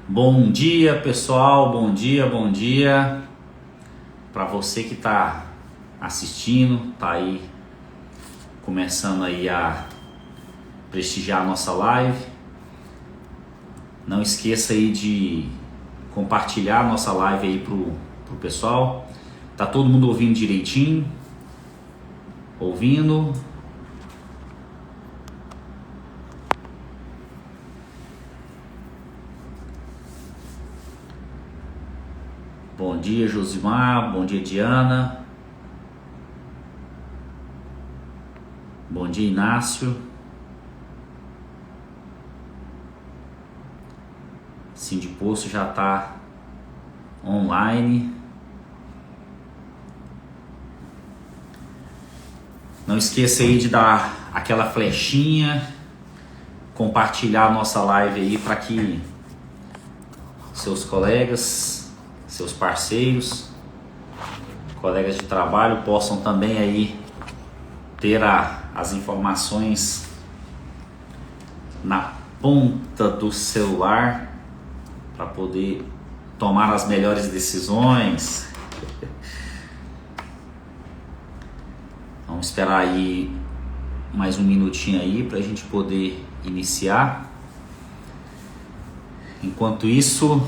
Bom dia, pessoal. Bom dia, bom dia. Para você que está assistindo, tá aí começando aí a prestigiar a nossa live. Não esqueça aí de compartilhar a nossa live aí pro pessoal. Tá todo mundo ouvindo direitinho? Ouvindo? Bom dia, Josimar. Bom dia, Diana. Bom dia, Inácio. Cindy Poço já está online. Não esqueça aí de dar aquela flechinha, compartilhar a nossa live aí para que seus colegas, seus parceiros, colegas de trabalho possam também aí ter as informações na ponta do celular para poder tomar as melhores decisões. Vamos esperar aí mais um minutinho aí para a gente poder iniciar. Enquanto isso,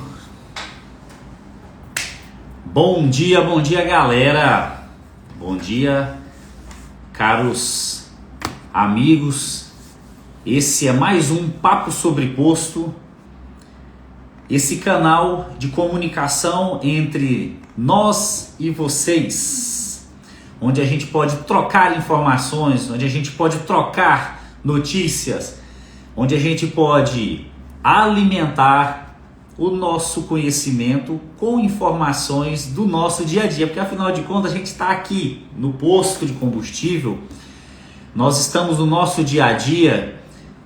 bom dia galera, bom dia caros amigos, esse é mais um Papo Sobre Posto, esse canal de comunicação entre nós e vocês, onde a gente pode trocar informações, onde a gente pode trocar notícias, onde a gente pode alimentar o nosso conhecimento com informações do nosso dia a dia, porque afinal de contas a gente está aqui no posto de combustível, nós estamos no nosso dia a dia,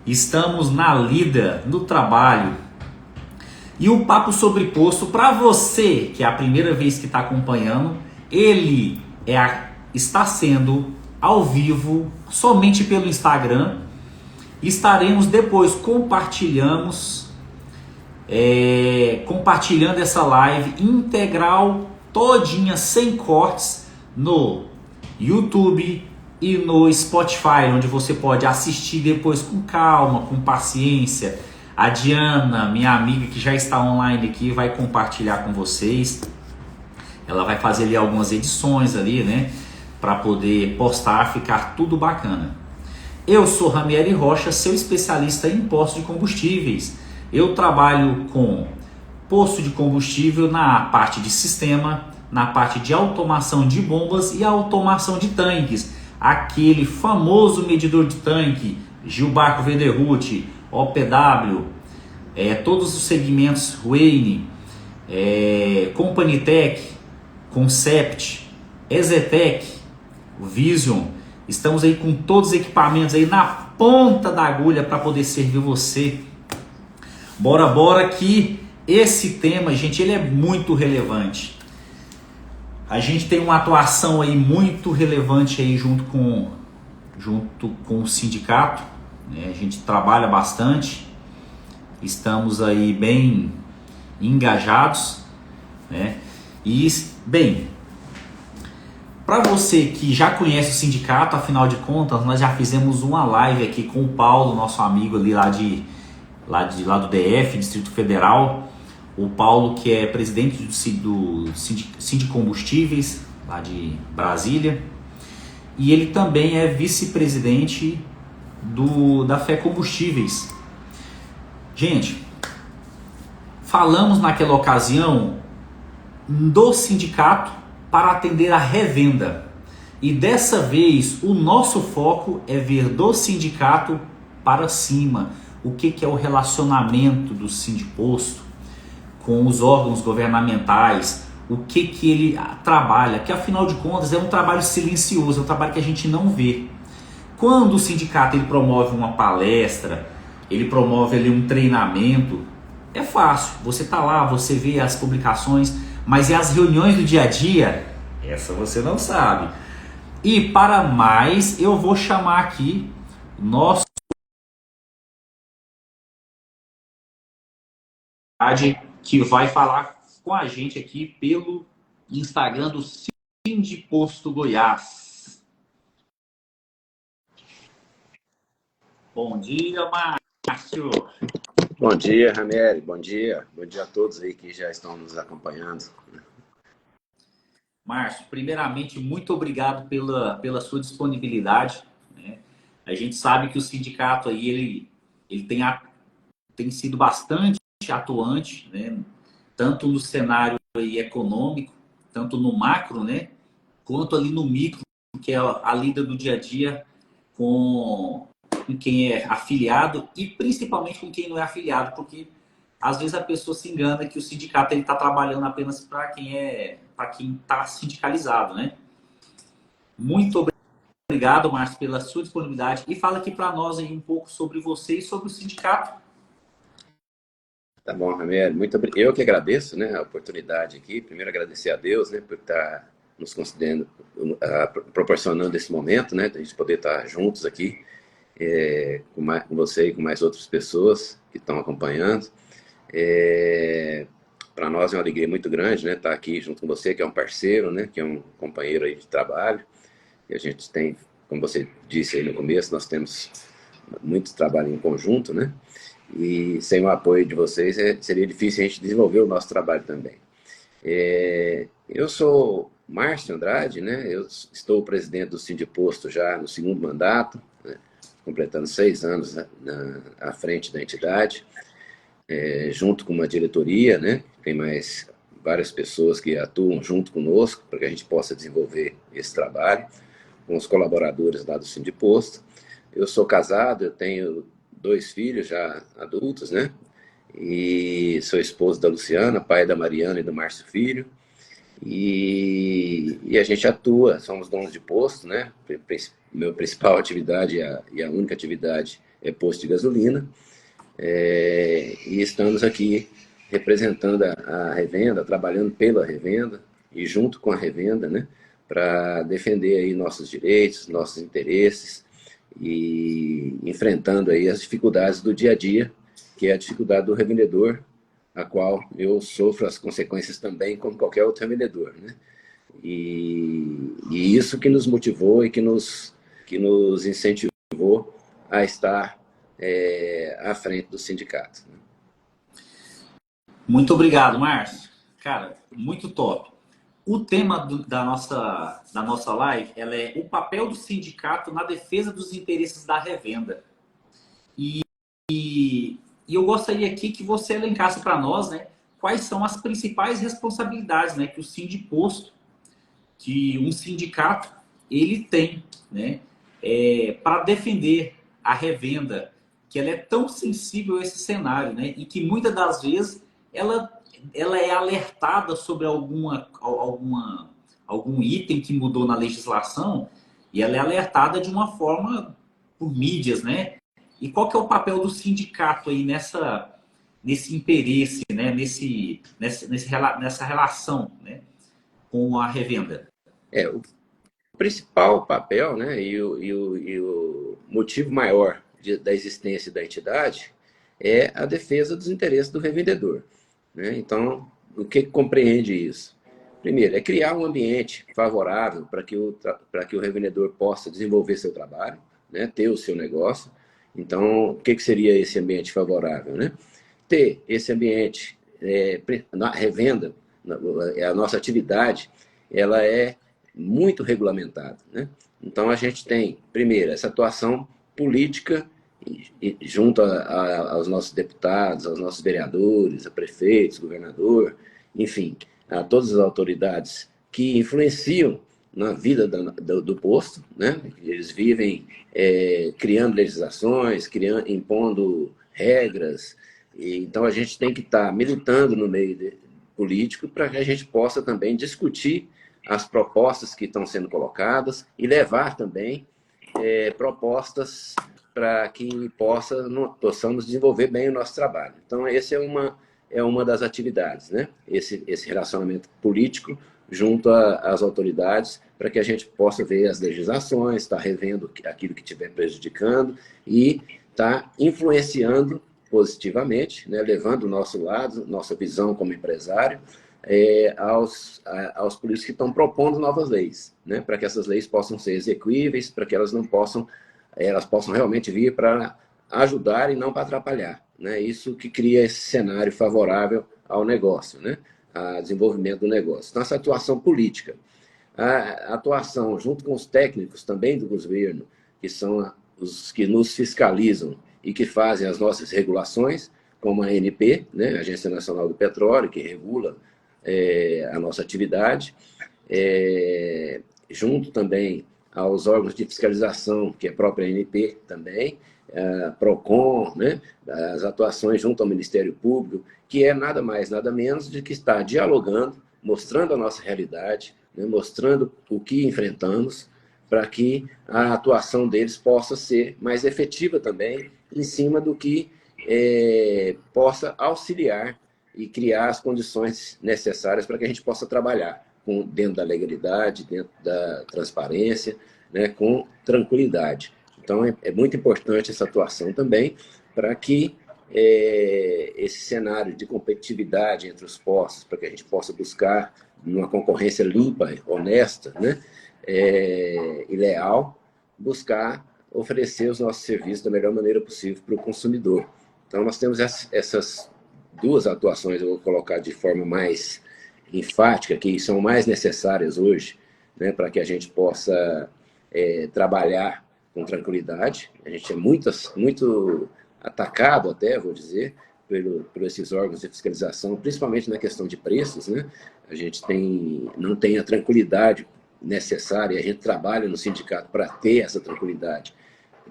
estamos na lida, no trabalho. E o Papo Sobre Posto, para você que é a primeira vez que está acompanhando, ele está sendo ao vivo somente pelo Instagram. Estaremos depois compartilhando essa live integral, todinha, sem cortes, no YouTube e no Spotify, onde você pode assistir depois com calma, com paciência. A Diana, minha amiga que já está online aqui, vai compartilhar com vocês. Ela vai fazer ali algumas edições ali, né, para poder postar, ficar tudo bacana. Eu sou Ramieri Rocha, seu especialista em postos de combustíveis. Eu trabalho com posto de combustível na parte de sistema, na parte de automação de bombas e automação de tanques. Aquele famoso medidor de tanque, Gilbarco Vederut, OPW, todos os segmentos Wayne, Companitech, Concept, Ezetec, Vision. Estamos aí com todos os equipamentos aí na ponta da agulha para poder servir você. Bora que esse tema, gente, ele é muito relevante. A gente tem uma atuação aí muito relevante aí junto com o sindicato, né? A gente trabalha bastante, estamos aí bem engajados, né? E, bem, para você que já conhece o sindicato, afinal de contas, nós já fizemos uma live aqui com o Paulo, nosso amigo ali lá do DF, Distrito Federal. O Paulo, que é presidente do Sindicombustíveis, lá de Brasília. E ele também é vice-presidente da Fé Combustíveis. Gente, falamos naquela ocasião do sindicato para atender a revenda. E dessa vez o nosso foco é ver do sindicato para cima. O que é o relacionamento do Sindiposto com os órgãos governamentais, o que ele trabalha, que afinal de contas é um trabalho silencioso, é um trabalho que a gente não vê. Quando o sindicato ele promove uma palestra, ele promove ali um treinamento, é fácil, você tá lá, você vê as publicações, mas é as reuniões do dia a dia, essa você não sabe. E para mais, eu vou chamar aqui nosso que vai falar com a gente aqui pelo Instagram do Sindiposto Goiás. Bom dia, Márcio. Bom dia, Ranieri. Bom dia. Bom dia a todos aí que já estão nos acompanhando. Márcio, primeiramente, muito obrigado pela sua disponibilidade, né? A gente sabe que o sindicato aí, ele tem sido bastante atuante, né? Tanto no cenário aí econômico, tanto no macro, né? Quanto ali no micro, que é a lida do dia a dia com quem é afiliado e principalmente com quem não é afiliado, porque às vezes a pessoa se engana que o sindicato está trabalhando apenas para quem está sindicalizado, né? Muito obrigado, Márcio, pela sua disponibilidade e fala aqui para nós aí um pouco sobre você e sobre o sindicato. Tá bom, Ranieri. Eu que agradeço, né, a oportunidade aqui. Primeiro agradecer a Deus, né, por estar nos concedendo, proporcionando esse momento, né, de a gente poder estar juntos aqui com você e com mais outras pessoas que estão acompanhando. Para nós é uma alegria muito grande, né, estar aqui junto com você, que é um parceiro, né, que é um companheiro aí de trabalho. E a gente tem, como você disse aí no começo, nós temos muito trabalho em conjunto, né? E sem o apoio de vocês seria difícil a gente desenvolver o nosso trabalho também. Eu sou Márcio Andrade, né? Eu estou presidente do Sindiposto já no segundo mandato, né? Completando 6 anos à frente da entidade, junto com uma diretoria, né? Tem mais várias pessoas que atuam junto conosco para que a gente possa desenvolver esse trabalho, com os colaboradores lá do Sindiposto. Eu sou casado, eu tenho 2 filhos já adultos, né? E sou esposo da Luciana, pai da Mariana e do Márcio Filho. E a gente atua, somos donos de posto, né? Meu principal atividade e a única atividade é posto de gasolina. E estamos aqui representando a revenda, trabalhando pela revenda e junto com a revenda, né? Para defender aí nossos direitos, nossos interesses e enfrentando aí as dificuldades do dia a dia, que é a dificuldade do revendedor, a qual eu sofro as consequências também, como qualquer outro revendedor, né? E isso que nos motivou e que nos incentivou a estar à frente do sindicato. Muito obrigado, Márcio. Cara, muito top. O tema da nossa live ela é o papel do sindicato na defesa dos interesses da revenda. E eu gostaria aqui que você elencasse para nós, né, quais são as principais responsabilidades, né, que o sindiposto, que um sindicato, ele tem, né, para defender a revenda, que ela é tão sensível a esse cenário, né, e que muitas das vezes ela é alertada sobre algum item que mudou na legislação e ela é alertada de uma forma por mídias, né? E qual que é o papel do sindicato aí nesse interesse, né? Nessa relação, né? Com a revenda? O principal papel, né, e o motivo maior da existência da entidade é a defesa dos interesses do revendedor, né? Então, o que compreende isso? Primeiro, é criar um ambiente favorável para que o revendedor possa desenvolver seu trabalho, né, ter o seu negócio. Então, o que seria esse ambiente favorável, né? Ter esse ambiente, na revenda, a nossa atividade, ela é muito regulamentada, né? Então, a gente tem, primeiro, essa atuação política junto aos nossos deputados, aos nossos vereadores, a prefeitos, governador, enfim, a todas as autoridades que influenciam na vida do posto, né? Eles vivem criando legislações, impondo regras, então a gente tem que estar militando no meio político para que a gente possa também discutir as propostas que estão sendo colocadas e levar também propostas para que possamos desenvolver bem o nosso trabalho. Então, essa é uma das atividades, né? Esse relacionamento político junto às autoridades, para que a gente possa ver as legislações, estar revendo aquilo que estiver prejudicando e estar influenciando positivamente, né, levando o nosso lado, nossa visão como empresário, aos políticos que estão propondo novas leis, né, para que essas leis possam ser execuíveis, para que elas possam realmente vir para ajudar e não para atrapalhar, né? Isso que cria esse cenário favorável ao negócio, né, ao desenvolvimento do negócio. Então, essa atuação política, a atuação junto com os técnicos também do governo, que são os que nos fiscalizam e que fazem as nossas regulações, como a ANP, né, Agência Nacional do Petróleo, que regula a nossa atividade, junto também aos órgãos de fiscalização, que é a própria ANP também, a PROCON, né, as atuações junto ao Ministério Público, que é nada mais, nada menos de que estar dialogando, mostrando a nossa realidade, né, mostrando o que enfrentamos, para que a atuação deles possa ser mais efetiva também, em cima do que possa auxiliar e criar as condições necessárias para que a gente possa trabalhar dentro da legalidade, dentro da transparência, né, com tranquilidade. Então, é muito importante essa atuação também para que esse cenário de competitividade entre os postos, para que a gente possa buscar uma concorrência limpa, honesta, né, e leal, buscar oferecer os nossos serviços da melhor maneira possível para o consumidor. Então, nós temos essas duas atuações, eu vou colocar de forma mais enfática, que são mais necessárias hoje, né, para que a gente possa trabalhar com tranquilidade. A gente é muito atacado até, vou dizer, por esses órgãos de fiscalização, principalmente na questão de preços, né? A gente não tem a tranquilidade necessária, a gente trabalha no sindicato para ter essa tranquilidade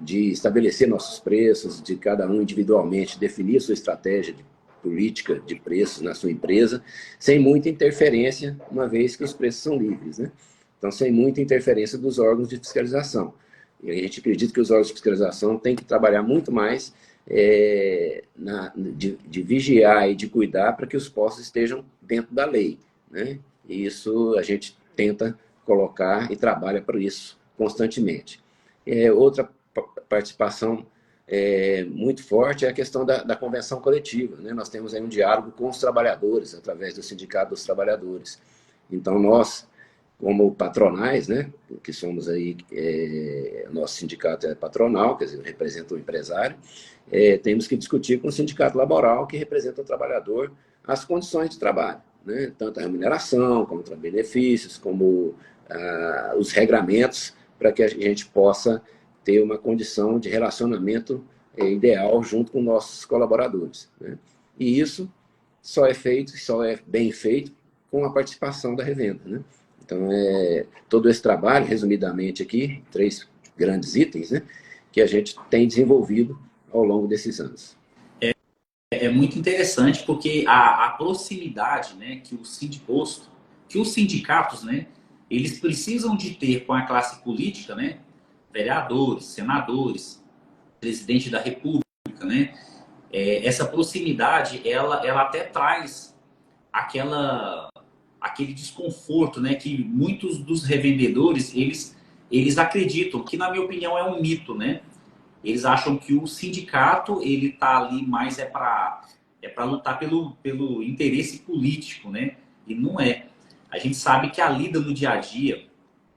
de estabelecer nossos preços, de cada um individualmente definir a sua estratégia de política de preços na sua empresa, sem muita interferência, uma vez que os preços são livres, né? Então, sem muita interferência dos órgãos de fiscalização. E a gente acredita que os órgãos de fiscalização têm que trabalhar muito mais de vigiar e de cuidar para que os postos estejam dentro da lei, né? E isso a gente tenta colocar e trabalha para isso constantemente. Outra participação muito forte é a questão da convenção coletiva, né? Nós temos aí um diálogo com os trabalhadores, através do Sindicato dos Trabalhadores. Então, nós, como patronais, né, que somos aí, nosso sindicato é patronal, quer dizer, representa o empresário, temos que discutir com o sindicato laboral, que representa o trabalhador, as condições de trabalho, né? Tanto a remuneração, como os benefícios, como os regramentos, para que a gente possa ter uma condição de relacionamento ideal junto com nossos colaboradores, né? E isso só é feito, só é bem feito com a participação da revenda, né? Então, todo esse trabalho, resumidamente aqui, 3 grandes itens, né, que a gente tem desenvolvido ao longo desses anos. É muito interessante porque a proximidade, né, que os sindicatos, né, eles precisam de ter com a classe política, né, vereadores, senadores, presidente da República, né, essa proximidade, ela até traz aquele desconforto, né, que muitos dos revendedores, eles acreditam, que na minha opinião é um mito, né? Eles acham que o sindicato, ele tá ali mais para lutar pelo interesse político, né? E não é. A gente sabe que a lida no dia a dia,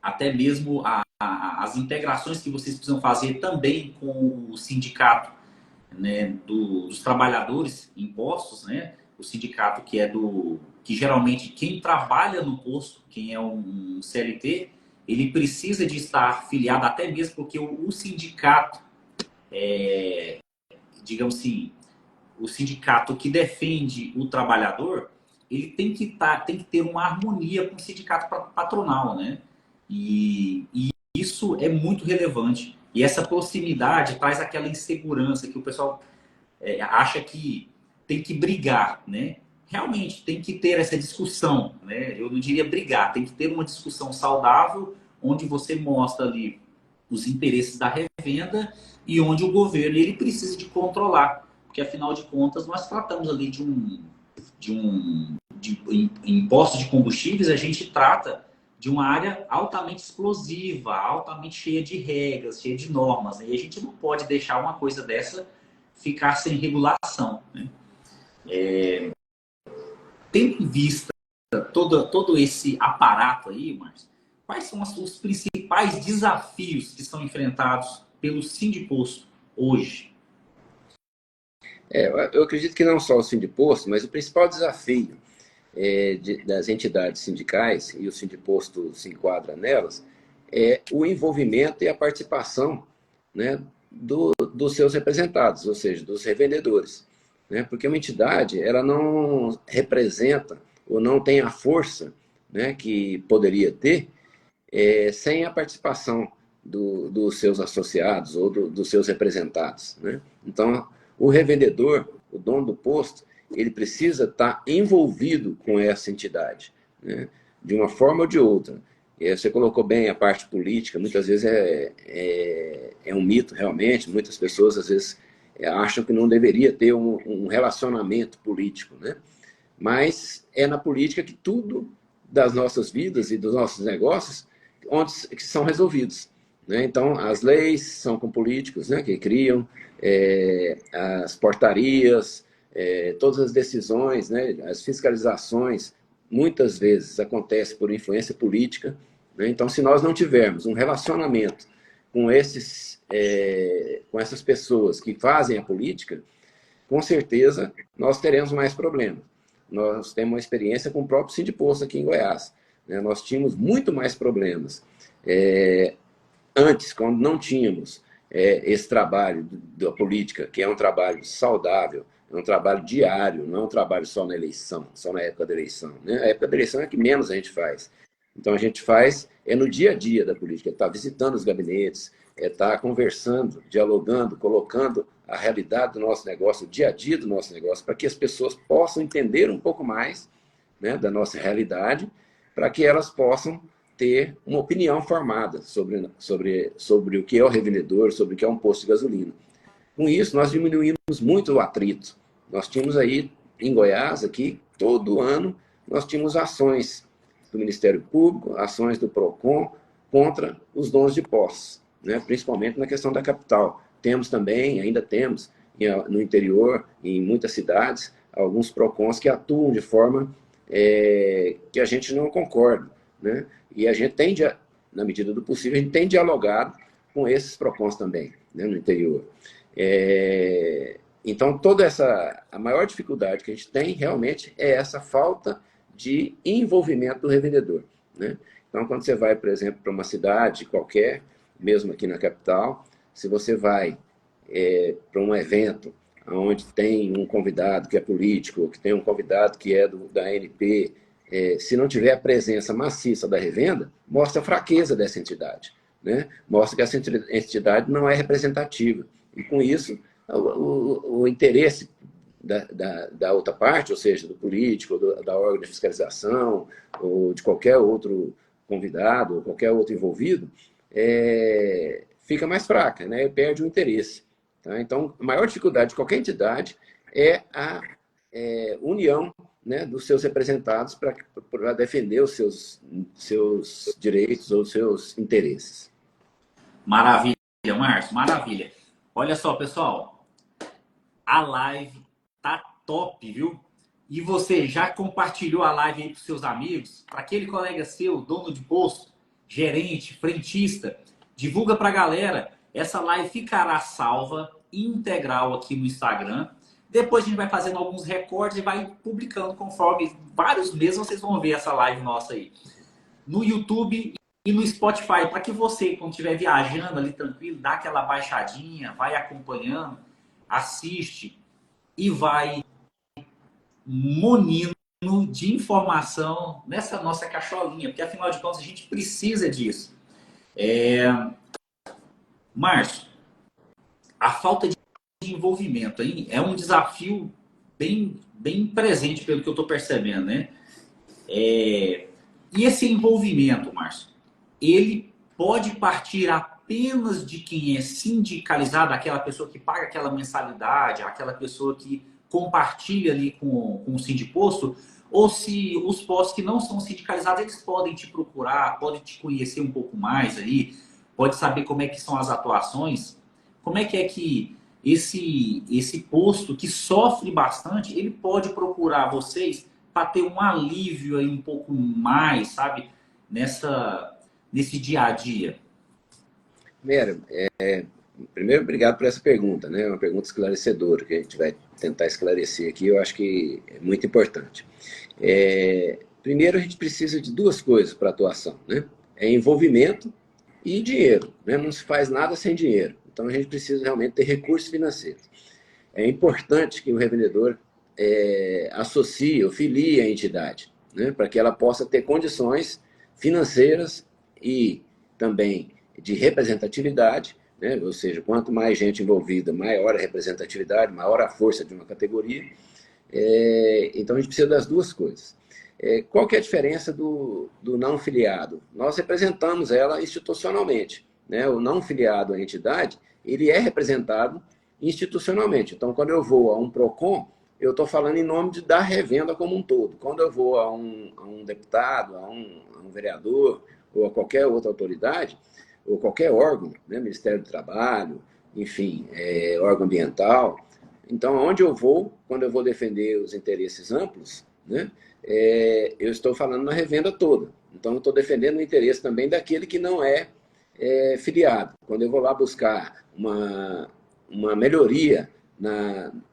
até mesmo as integrações que vocês precisam fazer também com o sindicato, né, dos trabalhadores em postos, né? O sindicato que geralmente quem trabalha no posto, quem é um CLT, ele precisa de estar filiado, até mesmo porque o sindicato, digamos assim, o sindicato que defende o trabalhador, ele tem que ter uma harmonia com o sindicato patronal, né? E isso é muito relevante. E essa proximidade traz aquela insegurança que o pessoal acha que tem que brigar, né? Realmente tem que ter essa discussão, né? Eu não diria brigar, tem que ter uma discussão saudável, onde você mostra ali os interesses da revenda e onde o governo ele precisa de controlar, porque afinal de contas nós tratamos ali de impostos de combustíveis, a gente trata de uma área altamente explosiva, altamente cheia de regras, cheia de normas, né? E a gente não pode deixar uma coisa dessa ficar sem regulação, né? Tendo em vista todo esse aparato aí, Márcio, quais são os principais desafios que são enfrentados pelo Sindiposto hoje? Eu acredito que não só o Sindiposto, mas o principal desafio das entidades sindicais, e o Sindiposto se enquadra nelas, é o envolvimento e a participação, né, dos seus representados, ou seja, dos revendedores. Né? Porque uma entidade ela não representa ou não tem a força, né, que poderia ter sem a participação dos seus associados ou dos seus representados. Né? Então, o revendedor, o dono do posto, ele precisa estar envolvido com essa entidade, né? De uma forma ou de outra. Você colocou bem a parte política, muitas vezes é um mito realmente, muitas pessoas às vezes acham que não deveria ter um relacionamento político, né? Mas é na política que tudo das nossas vidas e dos nossos negócios que são resolvidos. Né? Então, as leis são com políticos, né, que criam, as portarias, todas as decisões, né, as fiscalizações, muitas vezes acontecem por influência política. Né? Então, se nós não tivermos um relacionamento com com essas pessoas que fazem a política, com certeza nós teremos mais problemas. Nós temos uma experiência com o próprio Sindiposto aqui em Goiás. Né? Nós tínhamos muito mais problemas antes, quando não tínhamos esse trabalho da política, que é um trabalho saudável, é um trabalho diário, não é um trabalho só na eleição, só na época da eleição. Né? A época da eleição é que menos a gente faz. Então, a gente faz no dia a dia da política, está visitando os gabinetes, está conversando, dialogando, colocando a realidade do nosso negócio, o dia a dia do nosso negócio, para que as pessoas possam entender um pouco mais, né, da nossa realidade, para que elas possam ter uma opinião formada sobre o que é o revendedor, sobre o que é um posto de gasolina. Com isso, nós diminuímos muito o atrito. Nós tínhamos aí, em Goiás, aqui, todo ano, nós tínhamos ações do Ministério Público, ações do PROCON contra os donos de postos, né? Principalmente na questão da capital. Temos também, ainda temos, no interior, em muitas cidades, alguns PROCONs que atuam de forma que a gente não concorda. Né? E a gente tem, na medida do possível, a gente tem dialogado com esses PROCONs também, né, no interior. Então, a maior dificuldade que a gente tem realmente é essa falta de envolvimento do revendedor. Né? Então, quando você vai, por exemplo, para uma cidade qualquer, mesmo aqui na capital, se você vai para um evento onde tem um convidado que é político, que tem um convidado que é da ANP, se não tiver a presença maciça da revenda, mostra a fraqueza dessa entidade. Né? Mostra que essa entidade não é representativa. E, com isso, o interesse da outra parte, ou seja, do político, da órgão de fiscalização, ou de qualquer outro convidado, ou qualquer outro envolvido, fica mais fraca, né? Perde o interesse. Tá? Então, a maior dificuldade de qualquer entidade é a união, né, dos seus representados para defender os seus direitos ou seus interesses. Maravilha, Márcio, maravilha. Olha só, pessoal, a live tá top, viu? E você já compartilhou a live aí para os seus amigos, para aquele colega seu, dono de posto, gerente, frentista, divulga para a galera. Essa live ficará salva, integral aqui no Instagram. Depois a gente vai fazendo alguns recortes e vai publicando conforme vários meses vocês vão ver essa live nossa aí. No YouTube e no Spotify, para que você, quando estiver viajando ali tranquilo, dá aquela baixadinha, vai acompanhando, assiste e vai munindo de informação nessa nossa cacholinha, porque afinal de contas a gente precisa disso. Márcio, a falta de envolvimento aí é um desafio bem presente pelo que eu estou percebendo, né? E esse envolvimento, Márcio, ele pode partir apenas de quem é sindicalizado, aquela pessoa que paga aquela mensalidade, aquela pessoa que compartilha ali com o sindiposto, ou se os postos que não são sindicalizados, eles podem te procurar, podem te conhecer um pouco mais ali, pode saber como é que são as atuações, como é que esse posto que sofre bastante, ele pode procurar vocês para ter um alívio aí um pouco mais, sabe? Nesse dia a dia. Primeiro, primeiro, obrigado por essa pergunta, né? É uma pergunta esclarecedora que a gente vai tentar esclarecer aqui. Eu acho que é muito importante. Primeiro, a gente precisa de duas coisas para atuação, né? É envolvimento e dinheiro, né? Não se faz nada sem dinheiro. Então, a gente precisa realmente ter recursos financeiros. É importante que o revendedor associe ou filie a entidade, né? Para que ela possa ter condições financeiras e também de representatividade, né? Ou seja, quanto mais gente envolvida, maior a representatividade, maior a força de uma categoria. Então, a gente precisa das duas coisas. Qual que é a diferença do não filiado? Nós representamos ela institucionalmente, né? O não filiado à entidade, ele é representado institucionalmente. Então, quando eu vou a um PROCON, eu estou falando em nome da revenda como um todo. Quando eu vou a um deputado, a um vereador ou a qualquer outra autoridade, ou qualquer órgão, né? Ministério do Trabalho, enfim, órgão ambiental. Então, aonde eu vou, quando eu vou defender os interesses amplos, né? Eu estou falando na revenda toda. Então, eu estou defendendo o interesse também daquele que não é filiado. Quando eu vou lá buscar uma melhoria,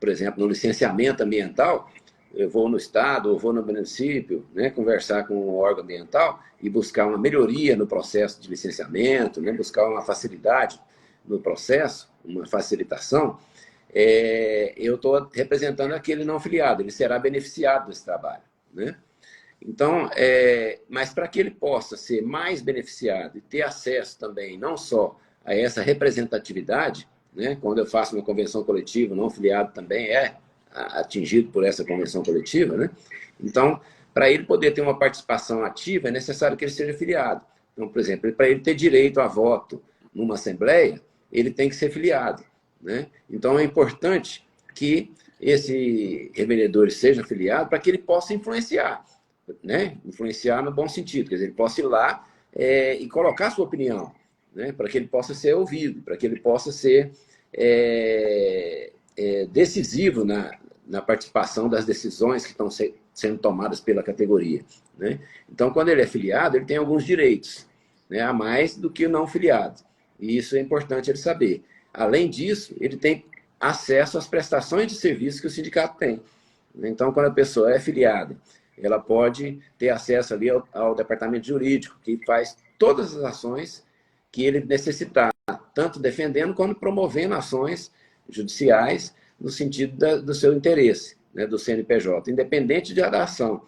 por exemplo, no licenciamento ambiental, eu vou no estado ou vou no município, né, conversar com o órgão ambiental e buscar uma melhoria no processo de licenciamento, né, buscar uma facilidade no processo, uma facilitação, eu estou representando aquele não filiado, ele será beneficiado desse trabalho, né? Então, mas para que ele possa ser mais beneficiado e ter acesso também, não só a essa representatividade, né? Quando eu faço uma convenção coletiva, o não filiado também é atingido por essa convenção coletiva, né? Então, para ele poder ter uma participação ativa, é necessário que ele seja filiado. Então, por exemplo, para ele ter direito a voto numa assembleia, ele tem que ser filiado, né? Então, é importante que esse revendedor seja filiado para que ele possa influenciar, né? Influenciar no bom sentido, quer dizer, ele possa ir lá e colocar a sua opinião, né? Para que ele possa ser ouvido, para que ele possa ser decisivo na participação das decisões que estão sendo tomadas pela categoria, né? Então, quando ele é filiado, ele tem alguns direitos, né, a mais do que o não filiado. E isso é importante ele saber. Além disso, ele tem acesso às prestações de serviço que o sindicato tem. Então, quando a pessoa é filiada, ela pode ter acesso ali ao departamento jurídico, que faz todas as ações que ele necessitar, tanto defendendo quanto promovendo ações judiciais no sentido do seu interesse, né, do CNPJ, independente da ação.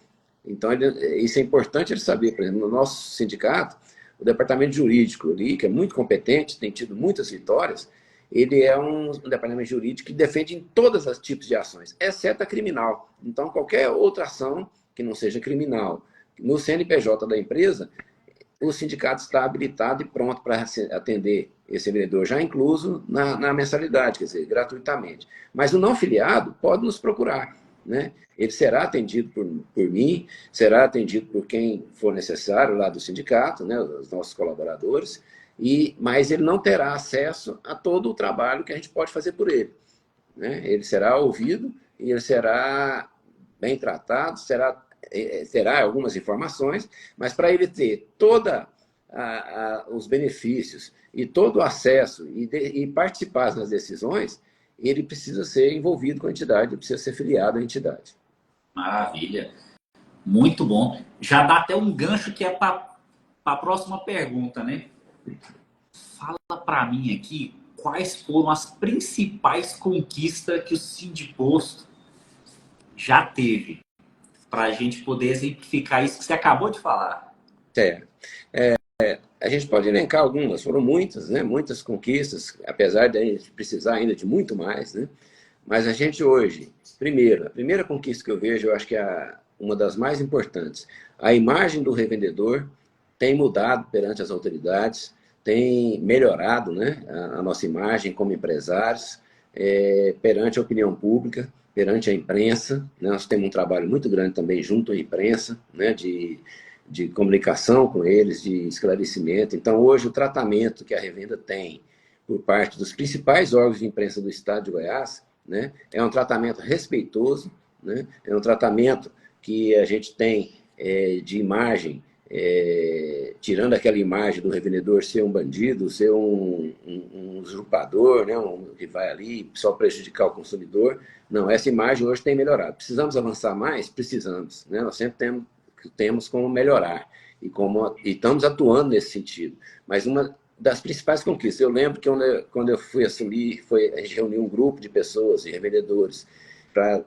Então, isso é importante ele saber. Por exemplo, no nosso sindicato, o departamento jurídico ali, que é muito competente, tem tido muitas vitórias, ele é um departamento jurídico que defende em todos os tipos de ações, exceto a criminal. Então, qualquer outra ação que não seja criminal, no CNPJ da empresa, o sindicato está habilitado e pronto para atender esse vendedor, já incluso na mensalidade, quer dizer, gratuitamente. Mas o não filiado pode nos procurar, né? Ele será atendido por mim, será atendido por quem for necessário lá do sindicato, né, os nossos colaboradores, mas ele não terá acesso a todo o trabalho que a gente pode fazer por ele, né? Ele será ouvido e ele será bem tratado, terá algumas informações, mas para ele ter todos os benefícios e todo o acesso e participar das decisões, ele precisa ser envolvido com a entidade, ele precisa ser filiado à entidade. Maravilha. Muito bom. Já dá até um gancho que é para a próxima pergunta, né? Fala para mim aqui quais foram as principais conquistas que o Sindiposto já teve, para a gente poder exemplificar isso que você acabou de falar. A gente pode elencar algumas, foram muitas, né? Muitas conquistas, apesar de a gente precisar ainda de muito mais, né? Mas a gente hoje, a primeira conquista que eu vejo, eu acho que é uma das mais importantes. A imagem do revendedor tem mudado perante as autoridades, tem melhorado, né, a nossa imagem como empresários, perante a opinião pública, perante a imprensa, né? Nós temos um trabalho muito grande também junto à imprensa, né, de comunicação com eles, de esclarecimento. Então, hoje, o tratamento que a revenda tem por parte dos principais órgãos de imprensa do Estado de Goiás, né? É um tratamento respeitoso, né? É um tratamento que a gente tem de imagem, tirando aquela imagem do revendedor ser um bandido, ser um usurpador, né? Que vai ali só prejudicar o consumidor. Não, essa imagem hoje tem melhorado. Precisamos avançar mais? Precisamos, né? Nós sempre temos como melhorar e estamos atuando nesse sentido. Mas uma das principais conquistas, eu lembro que quando eu fui assumir, a gente reuniu um grupo de pessoas e revendedores para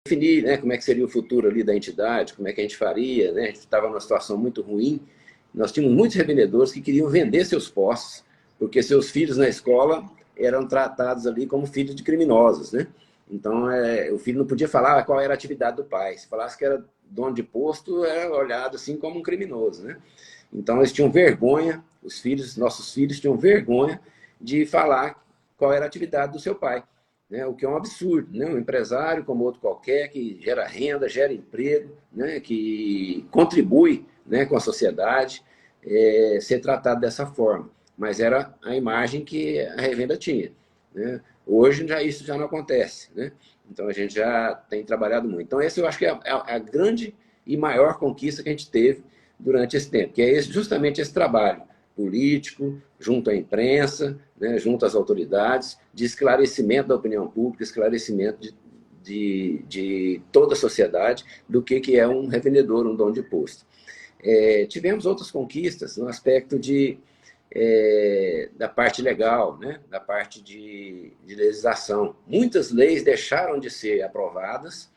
definir, né, como é que seria o futuro ali da entidade, como é que a gente faria, né? A gente estava numa situação muito ruim. Nós tínhamos muitos revendedores que queriam vender seus postos, porque seus filhos na escola eram tratados ali como filhos de criminosos, né? Então, o filho não podia falar qual era a atividade do pai. Se falasse que era dono de posto, era olhado assim como um criminoso, né? Então, eles tinham vergonha, nossos filhos tinham vergonha de falar qual era a atividade do seu pai, né? O que é um absurdo, né? Um empresário como outro qualquer, que gera renda, gera emprego, né? Que contribui, né, com a sociedade, ser tratado dessa forma. Mas era a imagem que a revenda tinha, né? Hoje isso já não acontece, né? Então a gente já tem trabalhado muito. Então esse eu acho que é a grande e maior conquista que a gente teve durante esse tempo, que é justamente esse trabalho político, junto à imprensa, né, junto às autoridades, de esclarecimento da opinião pública, esclarecimento de toda a sociedade do que é um revendedor, um dono de posto. Tivemos outras conquistas no aspecto da parte legal, né? Da parte de legislação. Muitas leis deixaram de ser aprovadas,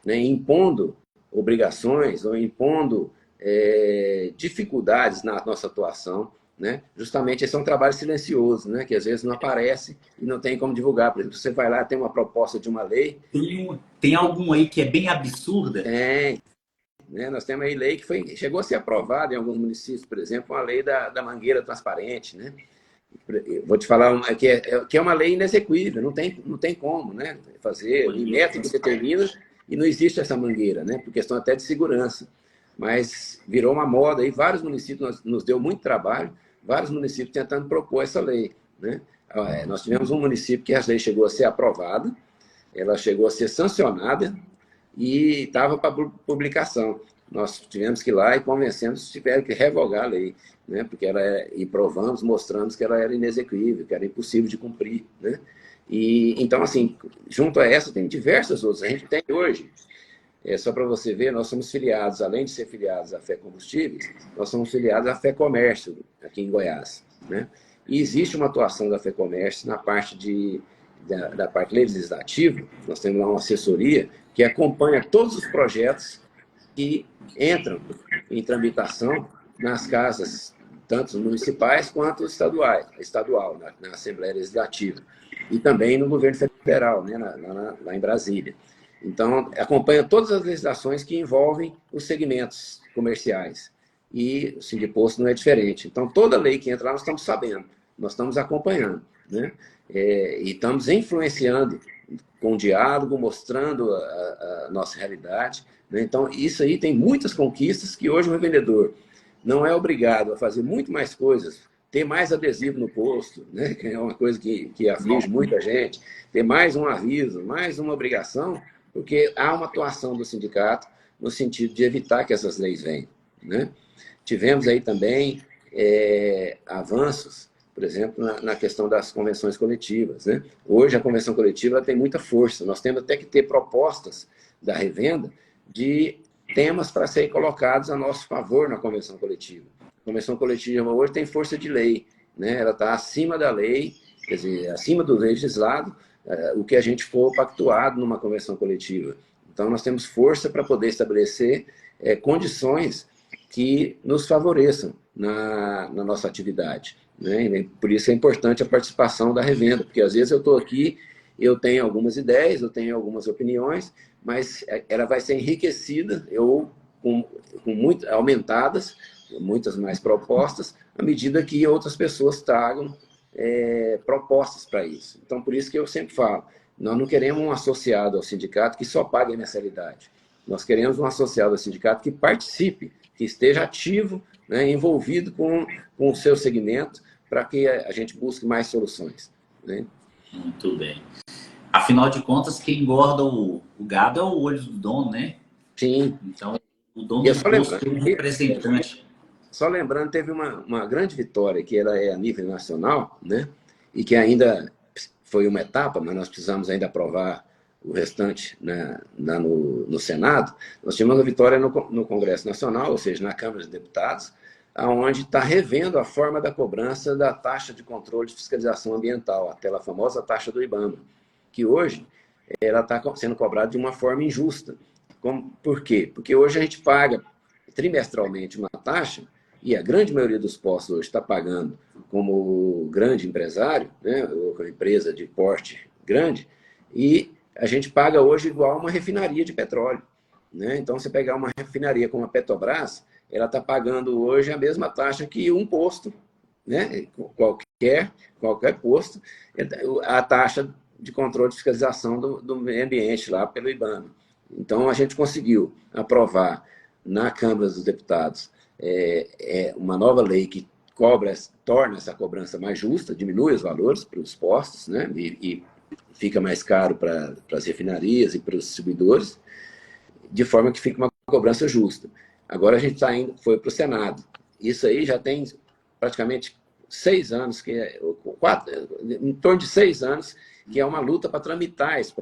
né? Impondo obrigações ou impondo dificuldades na nossa atuação, né? Justamente esse é um trabalho silencioso, né? Que às vezes não aparece e não tem como divulgar. Por exemplo, você vai lá, tem uma proposta de uma lei. Tem algum aí que é bem absurda? Tem. Né? Nós temos aí lei que chegou a ser aprovada em alguns municípios, por exemplo, a lei da mangueira transparente, né? Vou te falar que é uma lei inexequível, não tem como, né, fazer, o método determina e não existe essa mangueira, né, por questão até de segurança. Mas virou uma moda e vários municípios, nos deu muito trabalho, vários municípios tentando propor essa lei, né? Nós tivemos um município que a lei chegou a ser aprovada, ela chegou a ser sancionada e estava para publicação. Nós tivemos que ir lá e convencemos, tiveram que revogar a lei, né? Porque e provamos, mostramos que ela era inexequível, que era impossível de cumprir, né? E então, assim, junto a essa, tem diversas outras. A gente tem hoje, só para você ver, nós somos filiados, além de ser filiados à Fé Combustíveis, nós somos filiados à Fé Comércio, aqui em Goiás, né? E existe uma atuação da Fé Comércio na parte da parte legislativa. Nós temos lá uma assessoria que acompanha todos os projetos que entram em tramitação nas casas, tanto municipais quanto estadual, na Assembleia Legislativa, e também no governo federal, né, lá em Brasília. Então, acompanha todas as legislações que envolvem os segmentos comerciais. E o Sindiposto não é diferente. Então, toda lei que entra lá, nós estamos sabendo, nós estamos acompanhando, né? E estamos influenciando com diálogo, mostrando a nossa realidade, né? Então, isso aí tem muitas conquistas que hoje o revendedor não é obrigado a fazer muito mais coisas, ter mais adesivo no posto, né? Que é uma coisa que aflige muita gente, ter mais um aviso, mais uma obrigação, porque há uma atuação do sindicato no sentido de evitar que essas leis venham, né? Tivemos aí também avanços, por exemplo, na questão das convenções coletivas, né? Hoje a convenção coletiva tem muita força. Nós temos até que ter propostas da revenda de temas para serem colocados a nosso favor na convenção coletiva. A convenção coletiva hoje tem força de lei, né? Ela está acima da lei, quer dizer, acima do legislado, o que a gente for pactuado numa convenção coletiva. Então, nós temos força para poder estabelecer condições que nos favoreçam na nossa atividade, né? Por isso é importante a participação da revenda, porque às vezes eu estou aqui, eu tenho algumas ideias, eu tenho algumas opiniões, mas ela vai ser enriquecida, aumentadas, muitas mais propostas, à medida que outras pessoas tragam propostas para isso. Então, por isso que eu sempre falo, nós não queremos um associado ao sindicato que só pague a mensalidade. Nós queremos um associado ao sindicato que participe, que esteja ativo, né, envolvido com o seu segmento, para que a gente busque mais soluções, né? Muito bem. Afinal de contas, quem engorda o gado é o olho do dono, né? Sim. Então, o E dono é do só posto lembrando, tem um representante. só lembrando, teve uma grande vitória, que ela é a nível nacional, né? E que ainda foi uma etapa, mas nós precisamos ainda aprovar o restante no Senado. Nós tivemos uma vitória no Congresso Nacional, ou seja, na Câmara dos Deputados, onde está revendo a forma da cobrança da taxa de controle de fiscalização ambiental, aquela famosa taxa do IBAMA, que hoje ela está sendo cobrada de uma forma injusta. Por quê? Porque hoje a gente paga trimestralmente uma taxa, e a grande maioria dos postos hoje está pagando como grande empresário, né, ou como empresa de porte grande, e a gente paga hoje igual a uma refinaria de petróleo. Né? Então, você pegar uma refinaria como a Petrobras, ela está pagando hoje a mesma taxa que um posto, né? qualquer posto, a taxa de controle de fiscalização do meio ambiente lá pelo IBAMA. Então, a gente conseguiu aprovar na Câmara dos Deputados uma nova lei que torna essa cobrança mais justa, diminui os valores para os postos, né? E fica mais caro para as refinarias e para os distribuidores, de forma que fica uma cobrança justa. Agora a gente foi para o Senado. Isso aí já tem praticamente 6 anos, em torno de 6 anos, que é uma luta para tramitar esse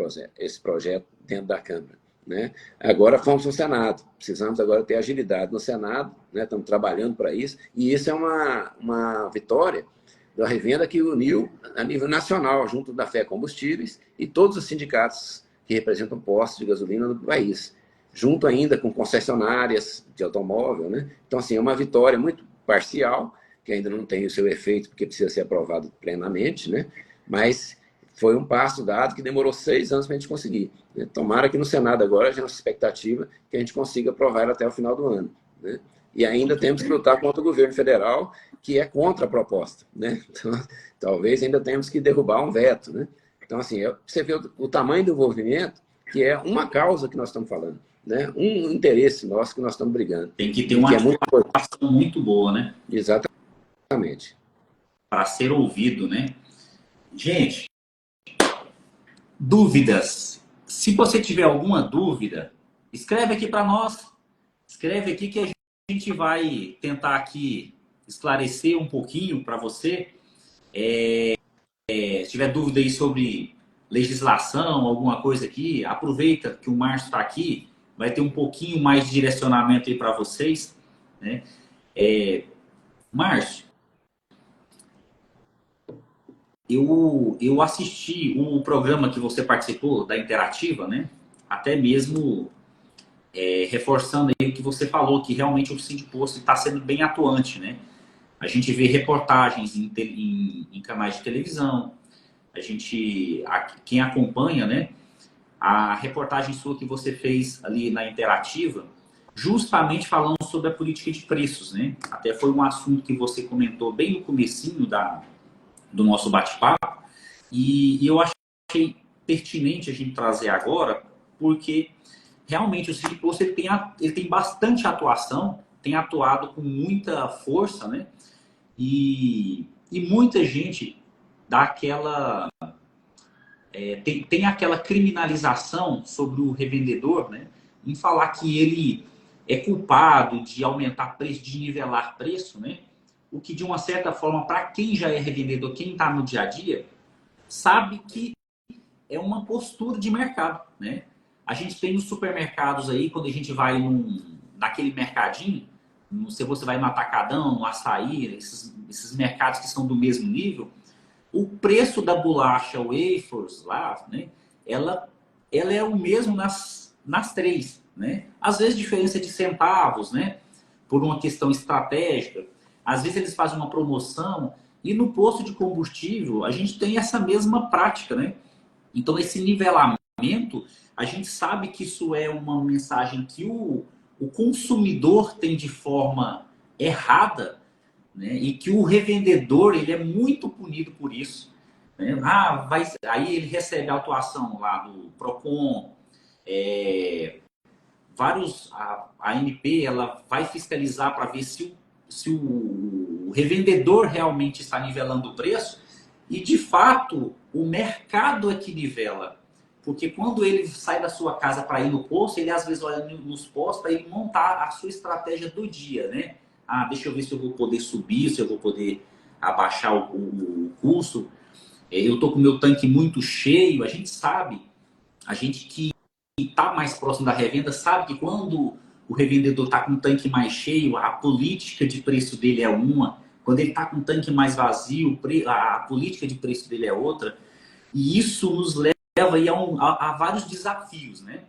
projeto dentro da Câmara. Né? Agora fomos no Senado, precisamos agora ter agilidade no Senado, né? Estamos trabalhando para isso, e isso é uma vitória da revenda que uniu a nível nacional, junto da FE Combustíveis e todos os sindicatos que representam postos de gasolina no país, junto ainda com concessionárias de automóvel. Né? Então, assim, é uma vitória muito parcial, que ainda não tem o seu efeito, porque precisa ser aprovado plenamente, né? Mas foi um passo dado que demorou 6 anos para a gente conseguir. Né? Tomara que no Senado agora a nossa expectativa é que a gente consiga aprovar ela até o final do ano. Né? E ainda temos que lutar contra o governo federal, que é contra a proposta. Né? Então, talvez ainda temos que derrubar um veto. Né? Então, assim, você vê o tamanho do envolvimento, que é uma causa que nós estamos falando, né? Um interesse nosso que nós estamos brigando. Tem que ter E uma que é muito importante. articulação muito boa, né? Exatamente. Para ser ouvido, né? Gente, dúvidas. Se você tiver alguma dúvida, escreve aqui para nós. Escreve aqui que a gente vai tentar aqui esclarecer um pouquinho para você. Se tiver dúvida aí sobre legislação, alguma coisa aqui, aproveita que o Márcio está aqui, vai ter um pouquinho mais de direcionamento aí para vocês. Né? Márcio, eu assisti o programa que você participou da Interativa, né? Até mesmo reforçando aí o que você falou, que realmente o Sindipos está sendo bem atuante, né? A gente vê reportagens em canais de televisão, quem acompanha, né? A reportagem sua que você fez ali na Interativa, justamente falando sobre a política de preços, né? Até foi um assunto que você comentou bem no comecinho do nosso bate-papo, e eu achei pertinente a gente trazer agora, porque realmente o Sindipos ele tem bastante atuação, tem atuado com muita força, né? E muita gente dá aquela tem aquela criminalização sobre o revendedor, né? Em falar que ele é culpado de aumentar preço, de nivelar preço, né? O que de uma certa forma, para quem já é revendedor, quem está no dia a dia, sabe que é uma postura de mercado, né? A gente tem nos supermercados aí, quando a gente vai naquele mercadinho, se você vai no Atacadão, no Açaí, esses mercados que são do mesmo nível, o preço da bolacha Wafers lá, né? Ela é o mesmo nas três, né? Às vezes diferença de centavos, né? Por uma questão estratégica. Às vezes eles fazem uma promoção e no posto de combustível a gente tem essa mesma prática, né? Então, esse nivelamento, a gente sabe que isso é uma mensagem que o consumidor tem de forma errada, né? E que o revendedor ele é muito punido por isso. Né? Aí ele recebe a autuação lá do Procon, a ANP ela vai fiscalizar para ver se o revendedor realmente está nivelando o preço e, de fato, o mercado é que nivela. Porque quando ele sai da sua casa para ir no posto, ele às vezes olha nos postos para ele montar a sua estratégia do dia, né? Ah, deixa eu ver se eu vou poder subir, se eu vou poder abaixar o custo. Eu estou com o meu tanque muito cheio. A gente sabe, a gente que está mais próximo da revenda, sabe que quando o revendedor está com o tanque mais cheio, a política de preço dele é uma. Quando ele está com o tanque mais vazio, a política de preço dele é outra. E isso nos leva aí a vários desafios, né?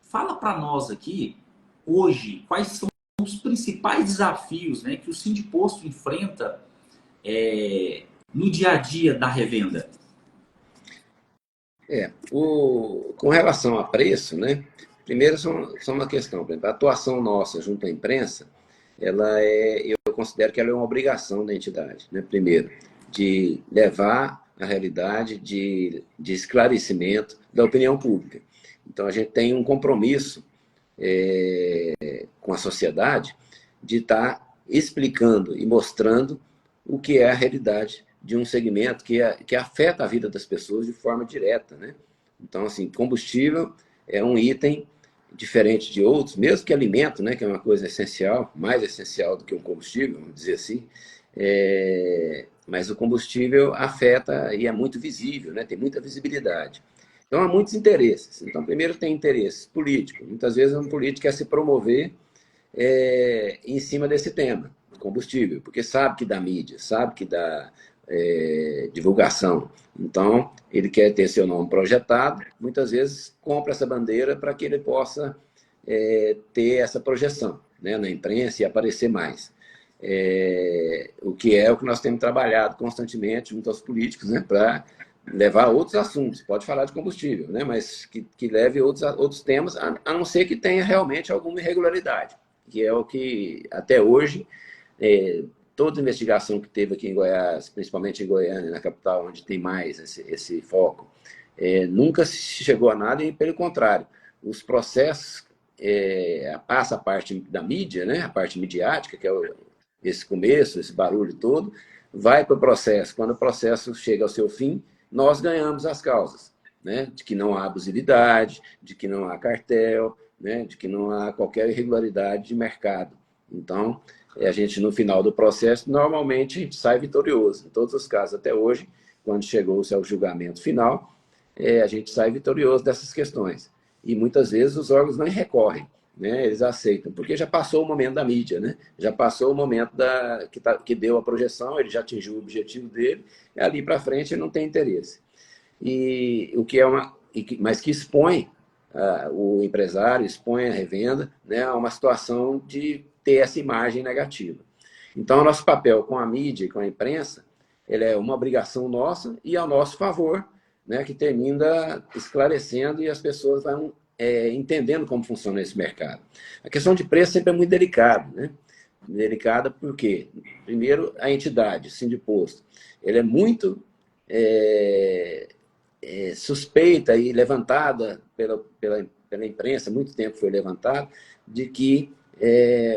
Fala para nós aqui, hoje, quais são os principais desafios, né, que o Sindiposto enfrenta no dia a dia da revenda? Com relação a preço, né? Primeiro, só uma questão. Por exemplo, a atuação nossa junto à imprensa, eu considero que ela é uma obrigação da entidade, né? Primeiro, de levar a realidade de esclarecimento da opinião pública. Então, a gente tem um compromisso com a sociedade de estar explicando e mostrando o que é a realidade de um segmento que afeta a vida das pessoas de forma direta, né? Então, assim, combustível é um item diferente de outros, mesmo que alimento, né, que é uma coisa essencial, mais essencial do que um combustível, vamos dizer assim, mas o combustível afeta e é muito visível, né, tem muita visibilidade. Então, há muitos interesses. Então, primeiro tem interesses políticos. Muitas vezes um político quer se promover em cima desse tema, combustível, porque sabe que dá mídia, sabe que dá divulgação. Então, ele quer ter seu nome projetado, muitas vezes compra essa bandeira para que ele possa ter essa projeção, né, na imprensa e aparecer mais. O que é o que nós temos trabalhado constantemente junto aos políticos, né, para levar outros assuntos. Pode falar de combustível, né, mas que leve outros temas, a não ser que tenha realmente alguma irregularidade, que é o que, até hoje, toda investigação que teve aqui em Goiás, principalmente em Goiânia, na capital, onde tem mais esse foco, nunca se chegou a nada e, pelo contrário, os processos passa a parte da mídia, né, a parte midiática, que é esse começo, esse barulho todo, vai para o processo. Quando o processo chega ao seu fim, nós ganhamos as causas, né, de que não há abusividade, de que não há cartel, né, de que não há qualquer irregularidade de mercado. Então, a gente, no final do processo, normalmente a gente sai vitorioso. Em todos os casos, até hoje, quando chegou-se ao julgamento final, a gente sai vitorioso dessas questões. E muitas vezes os órgãos não recorrem, né? Eles aceitam, porque já passou o momento da mídia, né? Já passou o momento que deu a projeção, ele já atingiu o objetivo dele, e ali para frente ele não tem interesse. E o que mas que expõe o empresário, expõe a revenda, né, a uma situação de ter essa imagem negativa. Então, o nosso papel com a mídia e com a imprensa, ele é uma obrigação nossa e ao nosso favor, né, que termina esclarecendo e as pessoas vão entendendo como funciona esse mercado. A questão de preço sempre é muito delicada, né? Delicada porque, primeiro, a entidade, o Sindiposto, ele é muito suspeita e levantada pela imprensa, muito tempo foi levantado, de que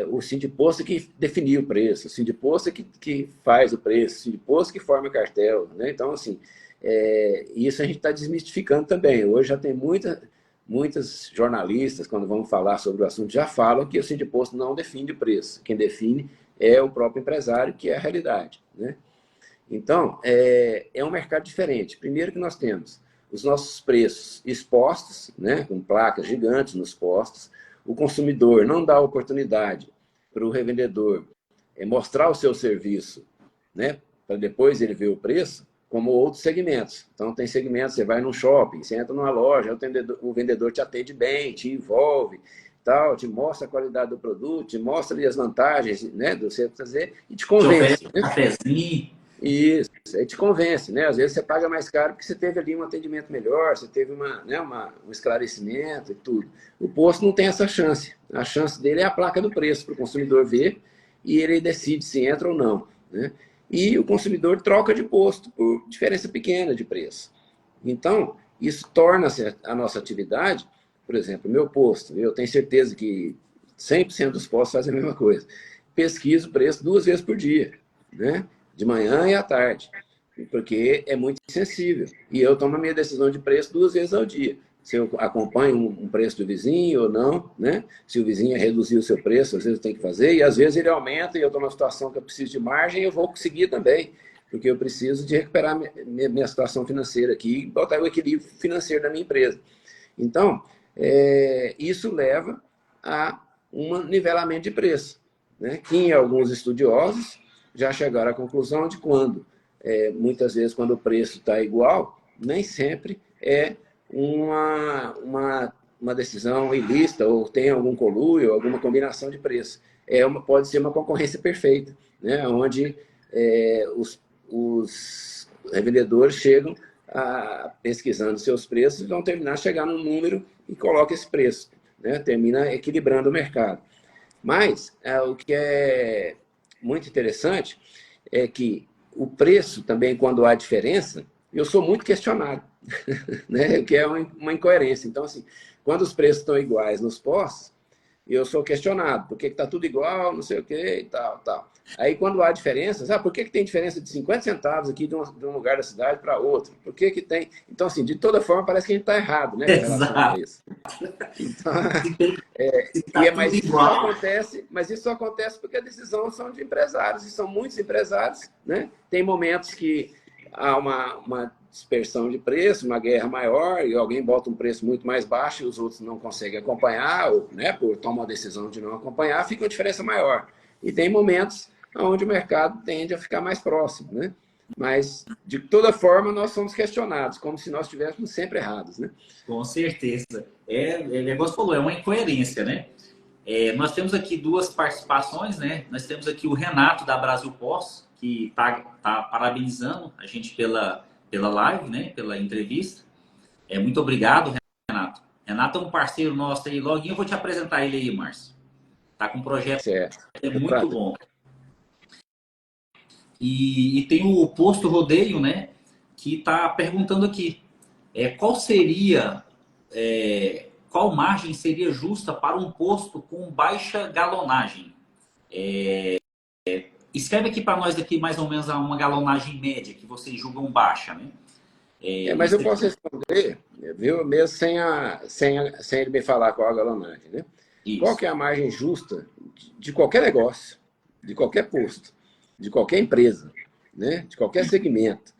o Sindiposto é que definiu o preço, o Sindiposto é que faz o preço, o Sindiposto que forma o cartel, né? Então, assim, isso a gente está desmistificando também. Hoje já tem muitas jornalistas, quando vão falar sobre o assunto, já falam que o Sindiposto não define o preço. Quem define é o próprio empresário, que é a realidade, né? Então, é um mercado diferente. Primeiro que nós temos os nossos preços expostos, né, com placas gigantes nos postos. O consumidor não dá oportunidade para o revendedor mostrar o seu serviço, né, para depois ele ver o preço, como outros segmentos. Então, tem segmentos, você vai num shopping, você entra numa loja, o vendedor te atende bem, te envolve, tal, te mostra a qualidade do produto, te mostra ali as vantagens, né, do você fazer e te convence. Te cafezinho. Isso, aí te convence, né? Às vezes você paga mais caro porque você teve ali um atendimento melhor, você teve um esclarecimento e tudo. O posto não tem essa chance. A chance dele é a placa do preço para o consumidor ver e ele decide se entra ou não, né? E o consumidor troca de posto por diferença pequena de preço. Então, isso torna a nossa atividade, por exemplo, o meu posto, eu tenho certeza que 100% dos postos fazem a mesma coisa. Pesquiso o preço 2 vezes por dia. né? De manhã e à tarde, porque é muito sensível. E eu tomo a minha decisão de preço 2 vezes ao dia. Se eu acompanho um preço do vizinho ou não, né? Se o vizinho reduzir o seu preço, às vezes tem que fazer, e às vezes ele aumenta e eu estou numa situação que eu preciso de margem e eu vou conseguir também, porque eu preciso de recuperar minha situação financeira aqui e botar o equilíbrio financeiro da minha empresa. Então, isso leva a um nivelamento de preço, né? Que em alguns estudiosos já chegaram à conclusão de muitas vezes, quando o preço está igual, nem sempre é uma decisão ilícita ou tem algum conluio, alguma combinação de preço. Pode ser uma concorrência perfeita, né? Onde os revendedores chegam pesquisando seus preços e vão terminar chegar num número e coloca esse preço, né? Termina equilibrando o mercado. Mas o que é muito interessante é que o preço também, quando há diferença, eu sou muito questionado, né? O que é uma incoerência. Então, assim, quando os preços estão iguais nos postos, eu sou questionado, por que está tudo igual, não sei o que e tal, tal. Aí, quando há diferenças, por que tem diferença de 50 centavos aqui de um lugar da cidade para outro? Por que tem... Então, assim, de toda forma, parece que a gente está errado, né, com relação a Exato. isso. Então, Se tá tudo igual. mas isso só acontece porque a decisão são de empresários, e são muitos empresários, né? Tem momentos que há uma dispersão de preço, uma guerra maior, e alguém bota um preço muito mais baixo e os outros não conseguem acompanhar, ou, né, por tomar a decisão de não acompanhar, fica uma diferença maior. E tem momentos onde o mercado tende a ficar mais próximo, né? Mas, de toda forma, nós somos questionados, como se nós estivéssemos sempre errados, né? Com certeza. Negócio falou, é uma incoerência, né? Nós temos aqui duas participações, né? Nós temos aqui o Renato da Brasil Pós, que tá parabenizando a gente pela live, né? Pela entrevista. Muito obrigado, Renato. Renato é um parceiro nosso aí. Logo eu vou te apresentar ele aí, Márcio. Tá com um projeto Certo. muito bom. E tem o Posto Rodeio, né? Que está perguntando aqui. Qual margem seria justa para um posto com baixa galonagem? Escreve aqui para nós aqui mais ou menos uma galonagem média que vocês julgam baixa, né? Mas eu posso responder, viu? Mesmo sem ele me falar qual a galonagem, né? Qual que é a margem justa de qualquer negócio, de qualquer posto, de qualquer empresa, né? De qualquer segmento?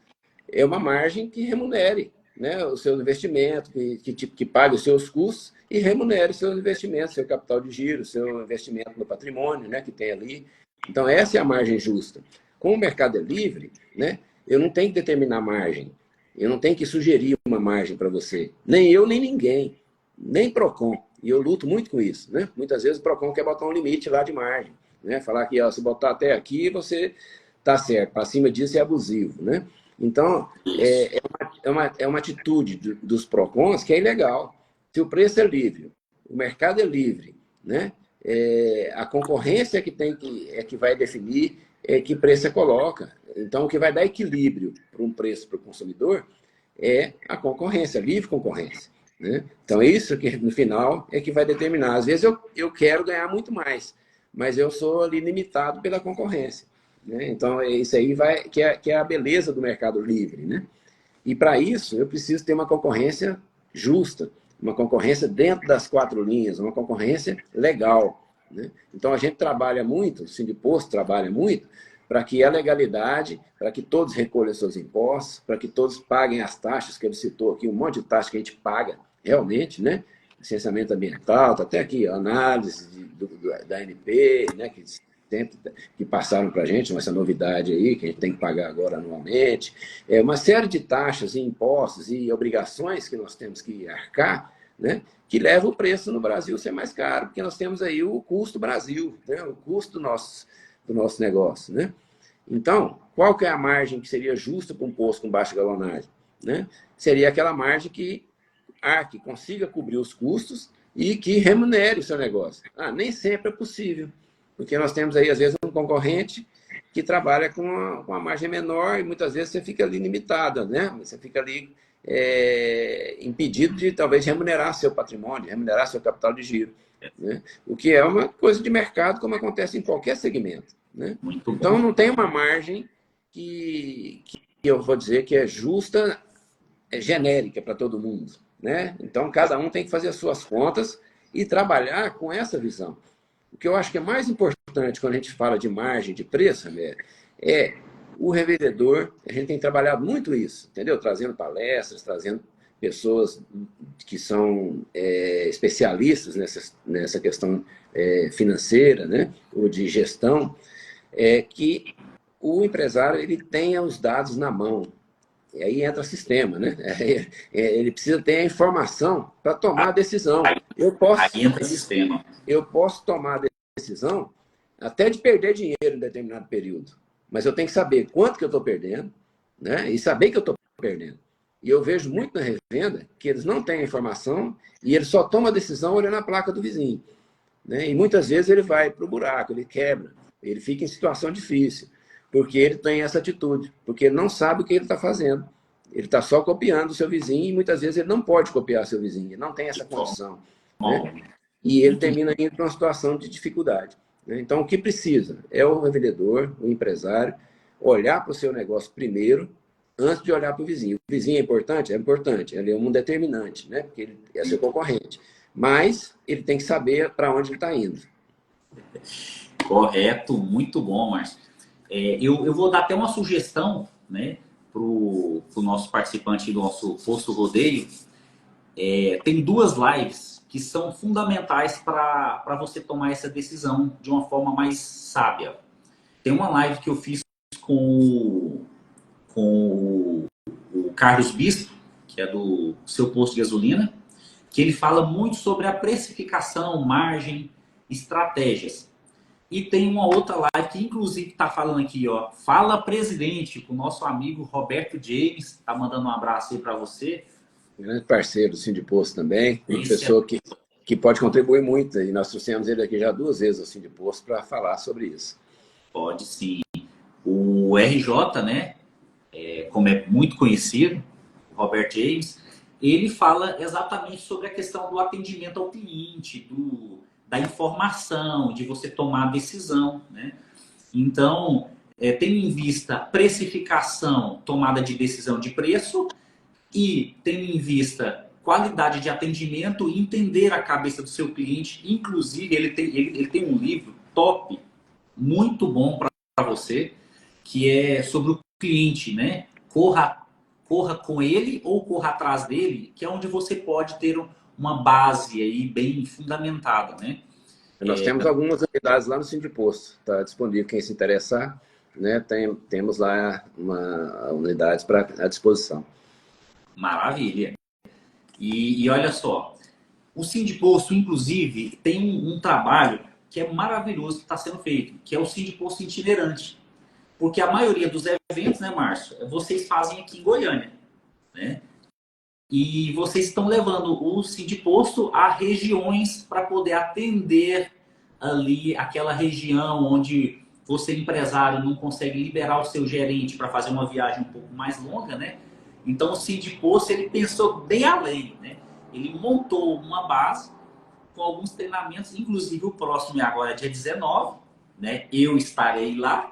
É uma margem que remunere, né, o seu investimento, que pague os seus custos e remunere os seus investimentos, seu capital de giro, seu investimento no patrimônio, né, que tem ali. Então, essa é a margem justa. Como o mercado é livre, né, eu não tenho que determinar margem. Eu não tenho que sugerir uma margem para você. Nem eu, nem ninguém. Nem PROCON. E eu luto muito com isso, né? Muitas vezes o PROCON quer botar um limite lá de margem, né? Falar que, se botar até aqui, você tá certo. Para cima disso é abusivo, né? Então, é uma atitude dos PROCONs que é ilegal. Se o preço é livre, o mercado é livre, né? A concorrência que vai definir que preço você coloca. Então, o que vai dar equilíbrio para um preço para o consumidor é a concorrência, a livre concorrência, né? Então, isso que no final é que vai determinar. Às vezes eu quero ganhar muito mais, mas eu sou ali limitado pela concorrência, né? Então, isso aí que é a beleza do mercado livre, né? E para isso, eu preciso ter uma concorrência justa, uma concorrência dentro das 4 linhas, uma concorrência legal, né? Então, a gente trabalha muito, o Sindiposto trabalha muito, para que a legalidade, para que todos recolham seus impostos, para que todos paguem as taxas que ele citou aqui, um monte de taxas que a gente paga realmente, né? Licenciamento ambiental, tá até aqui, análise da ANP, né? Que passaram para a gente, essa novidade aí, que a gente tem que pagar agora anualmente. Uma série de taxas e impostos e obrigações que nós temos que arcar, né? Que leva o preço no Brasil a ser mais caro, porque nós temos aí o custo Brasil, né? O custo do nosso negócio, né? Então, qual que é a margem que seria justa para um posto com baixa galonagem, né? Seria aquela margem que consiga cobrir os custos e que remunere o seu negócio. Nem sempre é possível, porque nós temos aí, às vezes, um concorrente que trabalha com uma margem menor e muitas vezes você fica ali limitada, né? Você fica ali impedido de, talvez, remunerar seu patrimônio, remunerar seu capital de giro, né? O que é uma coisa de mercado, como acontece em qualquer segmento, né? Muito Então, bom. não tem uma margem que eu vou dizer que é justa, é genérica para todo mundo, né? Então, cada um tem que fazer as suas contas e trabalhar com essa visão. O que eu acho que é mais importante quando a gente fala de margem de preço, né, é o revendedor. A gente tem trabalhado muito isso, entendeu? Trazendo palestras, trazendo pessoas que são especialistas nessa questão financeira, né, ou de gestão, que o empresário ele tenha os dados na mão. E aí entra sistema, né? Ele precisa ter a informação para tomar a decisão. Aí, aí entra sistema. Eu posso tomar a decisão até de perder dinheiro em determinado período, mas eu tenho que saber quanto que eu estou perdendo, né? E saber que eu estou perdendo. E eu vejo muito na revenda que eles não têm a informação e eles só tomam a decisão olhando a placa do vizinho, né? E muitas vezes ele vai para o buraco, ele quebra, ele fica em situação difícil, porque ele tem essa atitude, porque ele não sabe o que ele está fazendo. Ele está só copiando o seu vizinho e muitas vezes ele não pode copiar seu vizinho, ele não tem essa condição, né? E ele termina indo para uma situação de dificuldade, né? Então, o que precisa é o revendedor, o empresário, olhar para o seu negócio primeiro, antes de olhar para o vizinho. O vizinho é importante? É importante, ele é um determinante, né? Porque ele é seu concorrente. Mas ele tem que saber para onde ele está indo. Correto, muito bom, Márcio. Eu vou dar até uma sugestão, né, para o nosso participante do nosso Posto Rodeio. Tem duas lives que são fundamentais para você tomar essa decisão de uma forma mais sábia. Tem uma live que eu fiz com o Carlos Bispo, que é do Seu Posto de Gasolina, que ele fala muito sobre a precificação, margem, estratégias. E tem uma outra live que, inclusive, está falando aqui, ó. Fala Presidente, com o nosso amigo Roberto James. Está mandando um abraço aí para você. Grande parceiro do Sindiposto também. Uma Esse pessoa que pode contribuir muito. E nós trouxemos ele aqui já 2 vezes ao Sindiposto para falar sobre isso. Pode sim. O RJ, né? Como é muito conhecido, Robert James, ele fala exatamente sobre a questão do atendimento ao cliente, da informação, de você tomar a decisão, né? Então, tendo em vista precificação, tomada de decisão de preço e tendo em vista qualidade de atendimento e entender a cabeça do seu cliente. Inclusive, ele tem um livro top, muito bom para você, que é sobre o cliente, né? Corra com ele ou corra atrás dele, que é onde você pode ter uma base aí bem fundamentada, né? Nós temos algumas unidades lá no Sindiposto. Está disponível quem se interessar, né? Temos lá uma unidade à disposição. Maravilha. E olha só, o Sindiposto, inclusive, tem um trabalho que é maravilhoso que está sendo feito, que é o Sindiposto itinerante. Porque a maioria dos eventos, né, Márcio, vocês fazem aqui em Goiânia, né? E vocês estão levando o Sindiposto a regiões para poder atender ali aquela região onde você, empresário, não consegue liberar o seu gerente para fazer uma viagem um pouco mais longa, né? Então o Sindiposto, ele pensou bem além, né? Ele montou uma base com alguns treinamentos, inclusive o próximo agora é dia 19, né? Eu estarei lá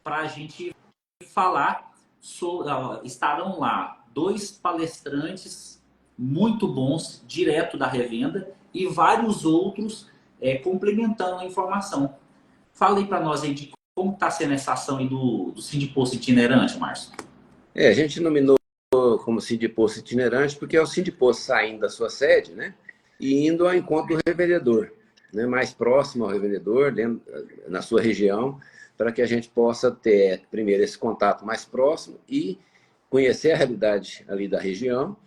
para a gente falar sobre, estarão lá 2 palestrantes muito bons, direto da revenda, e vários outros complementando a informação. Fala aí para nós aí de como está sendo essa ação aí do Sindiposto itinerante, Márcio. A gente nominou como Sindiposto itinerante porque é o Sindiposto saindo da sua sede, né? E indo ao encontro do revendedor, né? Mais próximo ao revendedor, na sua região, para que a gente possa ter, primeiro, esse contato mais próximo e conhecer a realidade ali da região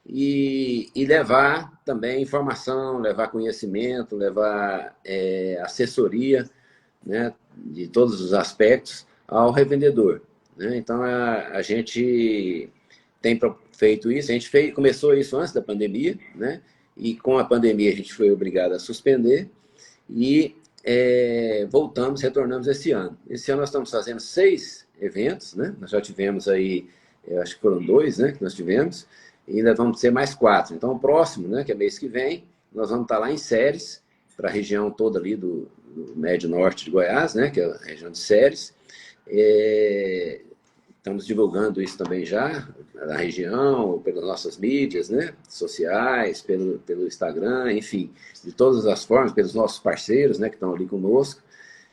e levar também informação, levar conhecimento, levar assessoria, né, de todos os aspectos ao revendedor, né? Então, a gente tem feito isso, a gente começou isso antes da pandemia, né? E com a pandemia a gente foi obrigado a suspender e retornamos esse ano. Esse ano nós estamos fazendo 6 eventos, né? Nós já tivemos aí, eu acho que foram 2, né, que nós tivemos, e ainda vamos ter mais 4. Então, o próximo, né, que é mês que vem, nós vamos estar lá em Ceres, para a região toda ali do médio norte de Goiás, né, que é a região de Ceres. Estamos divulgando isso também já na região, pelas nossas mídias, né, sociais, pelo Instagram, enfim, de todas as formas, pelos nossos parceiros, né, que estão ali conosco,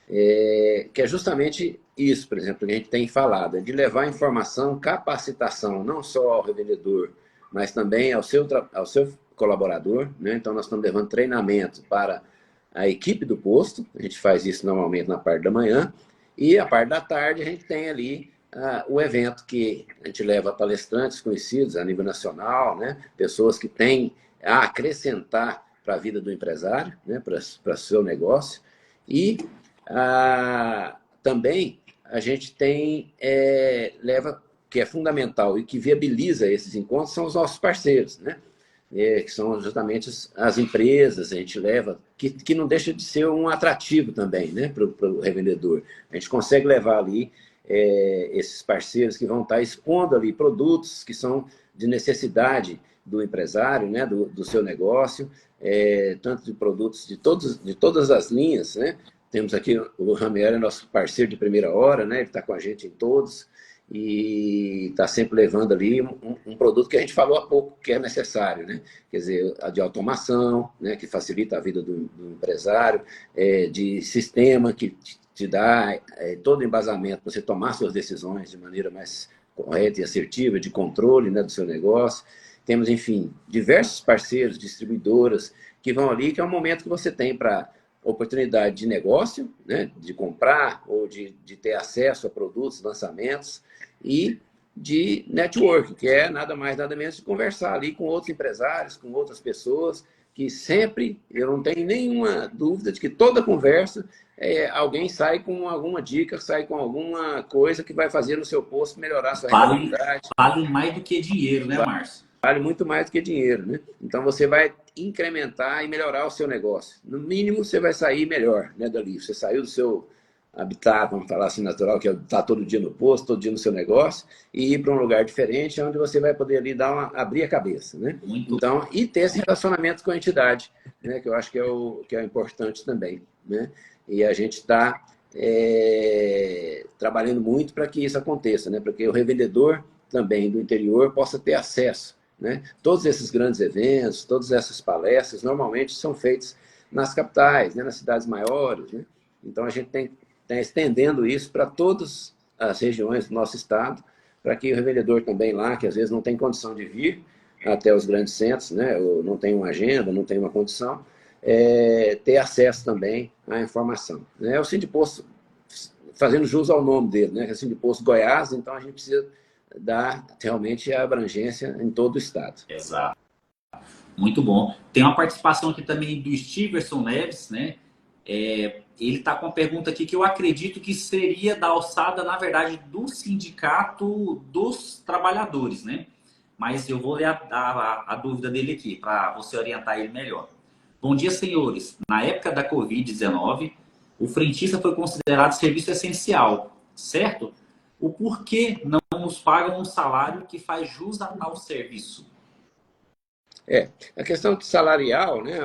que é justamente isso, por exemplo, que a gente tem falado, de levar informação, capacitação, não só ao revendedor, mas também ao seu colaborador, né? Então nós estamos levando treinamento para a equipe do posto, a gente faz isso normalmente na parte da manhã, e a parte da tarde a gente tem ali o evento que a gente leva palestrantes conhecidos a nível nacional, né? Pessoas que têm a acrescentar para a vida do empresário, né? Para o seu negócio, e também a gente tem, leva, que é fundamental e que viabiliza esses encontros, são os nossos parceiros, né? Que são justamente as empresas, a gente leva, que não deixa de ser um atrativo também, né, para o revendedor. A gente consegue levar ali esses parceiros que vão estar expondo ali produtos que são de necessidade do empresário, né, do seu negócio, tanto de produtos de todas as linhas, né? Temos aqui o Ramier, é nosso parceiro de primeira hora, né? Ele está com a gente em todos e está sempre levando ali um produto que a gente falou há pouco que é necessário, né? Quer dizer, a de automação, né? Que facilita a vida do empresário, de sistema que te dá todo o embasamento para você tomar suas decisões de maneira mais correta e assertiva, de controle, né, do seu negócio. Temos, enfim, diversos parceiros, distribuidoras, que vão ali, que é um momento que você tem para oportunidade de negócio, né, de comprar ou de ter acesso a produtos, lançamentos, e de network, que é nada mais, nada menos de conversar ali com outros empresários, com outras pessoas, que sempre, eu não tenho nenhuma dúvida de que toda conversa, alguém sai com alguma dica, sai com alguma coisa que vai fazer no seu posto melhorar a sua rentabilidade. Vale mais do que dinheiro, né, Márcio? Vale muito mais do que dinheiro, né? Então você vai incrementar e melhorar o seu negócio. No mínimo, você vai sair melhor, né, dali. Você saiu do seu habitat, vamos falar assim, natural, que é estar todo dia no posto, todo dia no seu negócio, e ir para um lugar diferente, onde você vai poder ali abrir a cabeça, né? Então, e ter esse relacionamento com a entidade, né, que eu acho que é importante também, né? E a gente está trabalhando muito para que isso aconteça, né? Para que o revendedor também do interior possa ter acesso, né? Todos esses grandes eventos, todas essas palestras, normalmente são feitos nas capitais, né? Nas cidades maiores, né? Então, a gente está estendendo isso para todas as regiões do nosso estado, para que o revendedor também lá, que às vezes não tem condição de vir até os grandes centros, né? Ou não tem uma agenda, não tem uma condição, ter acesso também à informação, né? O Sindiposto, fazendo jus ao nome dele, né? Que é o Sindiposto Goiás, então a gente precisa dar realmente a abrangência em todo o estado. Exato. Muito bom. Tem uma participação aqui também do Steverson Neves, né? Ele está com uma pergunta aqui que eu acredito que seria da alçada, na verdade, do sindicato dos trabalhadores, né? Mas eu vou ler a dúvida dele aqui, para você orientar ele melhor. Bom dia, senhores. Na época da Covid-19, o frentista foi considerado serviço essencial, certo? O porquê não nos pagam um salário que faz jus a tal serviço? A questão salarial, né,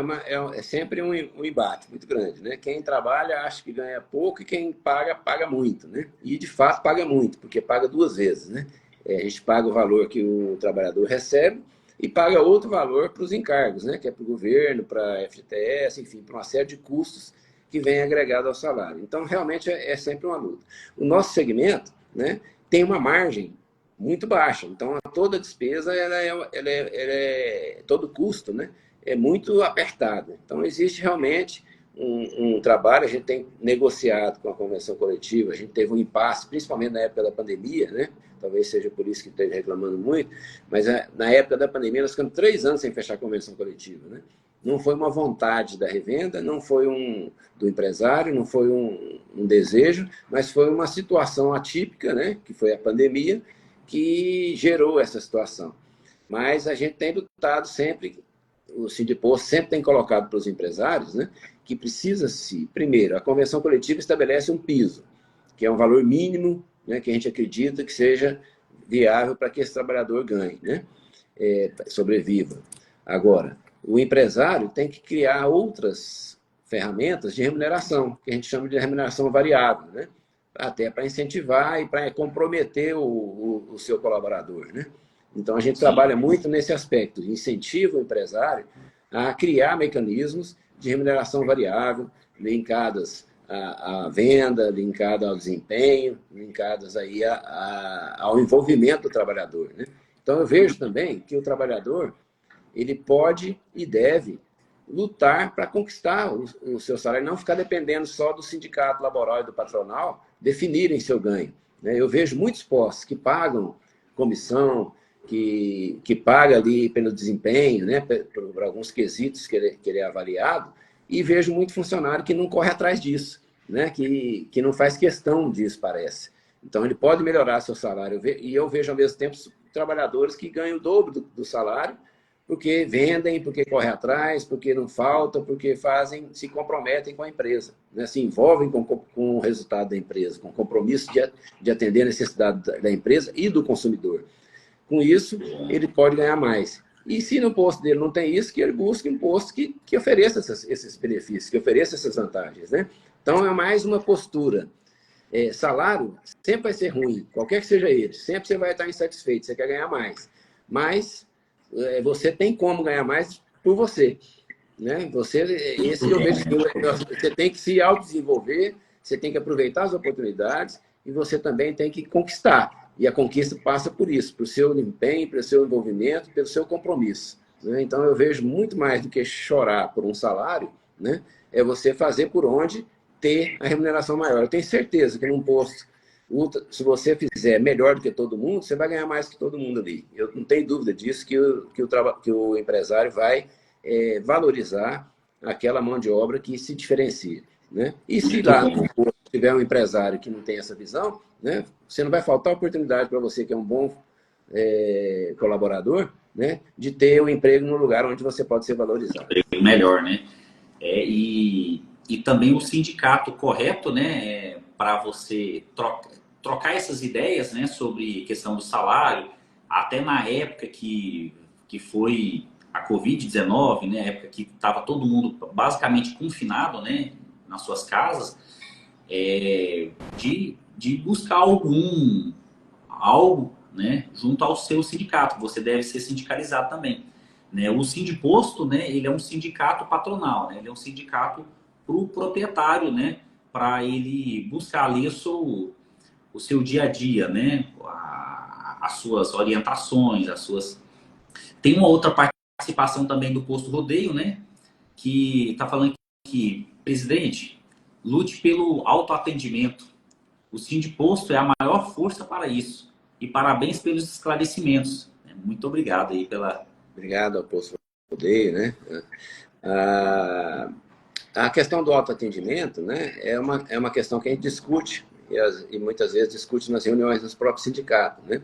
é sempre um embate muito grande, né? Quem trabalha acha que ganha pouco e quem paga, paga muito, né? E de fato paga muito, porque paga duas vezes, né? A gente paga o valor que o trabalhador recebe e paga outro valor para os encargos, né? Que é para o governo, para a FGTS, enfim, para uma série de custos que vem agregado ao salário. Então, realmente é sempre uma luta. O nosso segmento, né, tem uma margem muito baixa. Então, toda despesa, todo custo, né, é muito apertado. Então, existe realmente um trabalho, a gente tem negociado com a convenção coletiva, a gente teve um impasse, principalmente na época da pandemia, né? Talvez seja por isso que esteja reclamando muito, mas na época da pandemia nós ficamos 3 anos sem fechar a convenção coletiva, né? Não foi uma vontade da revenda, não foi do empresário, não foi um desejo, mas foi uma situação atípica, né? Que foi a pandemia, que gerou essa situação. Mas a gente tem lutado sempre, o Sindiposto sempre tem colocado para os empresários, né, que precisa-se, primeiro, a convenção coletiva estabelece um piso, que é um valor mínimo, né, que a gente acredita que seja viável para que esse trabalhador ganhe, né, sobreviva. Agora, o empresário tem que criar outras ferramentas de remuneração, que a gente chama de remuneração variável, né? Até para incentivar e para comprometer o seu colaborador, né? Então, a gente trabalha muito nesse aspecto, incentiva o empresário a criar mecanismos de remuneração variável, linkadas à venda, linkadas ao desempenho, linkadas aí ao envolvimento do trabalhador, né? Então, eu vejo também que o trabalhador ele pode e deve lutar para conquistar o seu salário, não ficar dependendo só do sindicato laboral e do patronal definirem seu ganho, né? Eu vejo muitos postos que pagam comissão, que paga ali pelo desempenho, né, por alguns quesitos que ele é avaliado, e vejo muito funcionário que não corre atrás disso, né, que não faz questão disso, parece. Então, ele pode melhorar seu salário, e eu vejo, ao mesmo tempo, trabalhadores que ganham o dobro do salário, porque vendem, porque correm atrás, porque não faltam, porque se comprometem com a empresa, né? Se envolvem com o resultado da empresa, com o compromisso de atender a necessidade da empresa e do consumidor. Com isso, ele pode ganhar mais. E se no posto dele não tem isso, que ele busque um posto que ofereça esses benefícios, que ofereça essas vantagens, né? Então, é mais uma postura. Salário sempre vai ser ruim, qualquer que seja ele. Sempre você vai estar insatisfeito, você quer ganhar mais. Mas você tem como ganhar mais por você, né? Você tem que se autodesenvolver, você tem que aproveitar as oportunidades e você também tem que conquistar. E a conquista passa por isso, pelo seu empenho, pelo seu envolvimento, pelo seu compromisso, né? Então, eu vejo muito mais do que chorar por um salário, né? É você fazer por onde ter a remuneração maior. Eu tenho certeza que num posto, se você fizer melhor do que todo mundo, você vai ganhar mais que todo mundo ali. Eu não tenho dúvida disso, que o empresário vai valorizar aquela mão de obra que se diferencia, né? E se lá no posto tiver um empresário que não tem essa visão, né, você não vai faltar oportunidade para você, que é um bom colaborador, né, de ter um emprego no lugar onde você pode ser valorizado. Melhor, né? E também o sindicato correto, né, para você trocar essas ideias, né, sobre questão do salário, até na época que foi a Covid-19, né, época que estava todo mundo basicamente confinado, né, nas suas casas, de buscar algo, né, junto ao seu sindicato. Você deve ser sindicalizado também, né? O sindiposto, né, ele é um sindicato patronal, né? Ele é um sindicato para o proprietário, né, para ele buscar ali o seu dia a dia, né, as suas orientações, Tem uma outra participação também do posto rodeio, né, que está falando que, presidente, lute pelo autoatendimento. O sindiposto é a maior força para isso. E parabéns pelos esclarecimentos. Muito obrigado aí pela... Obrigado ao posto rodeio, né? A questão do autoatendimento, né, é uma questão que a gente discute e muitas vezes discute nas reuniões dos próprios sindicatos, né?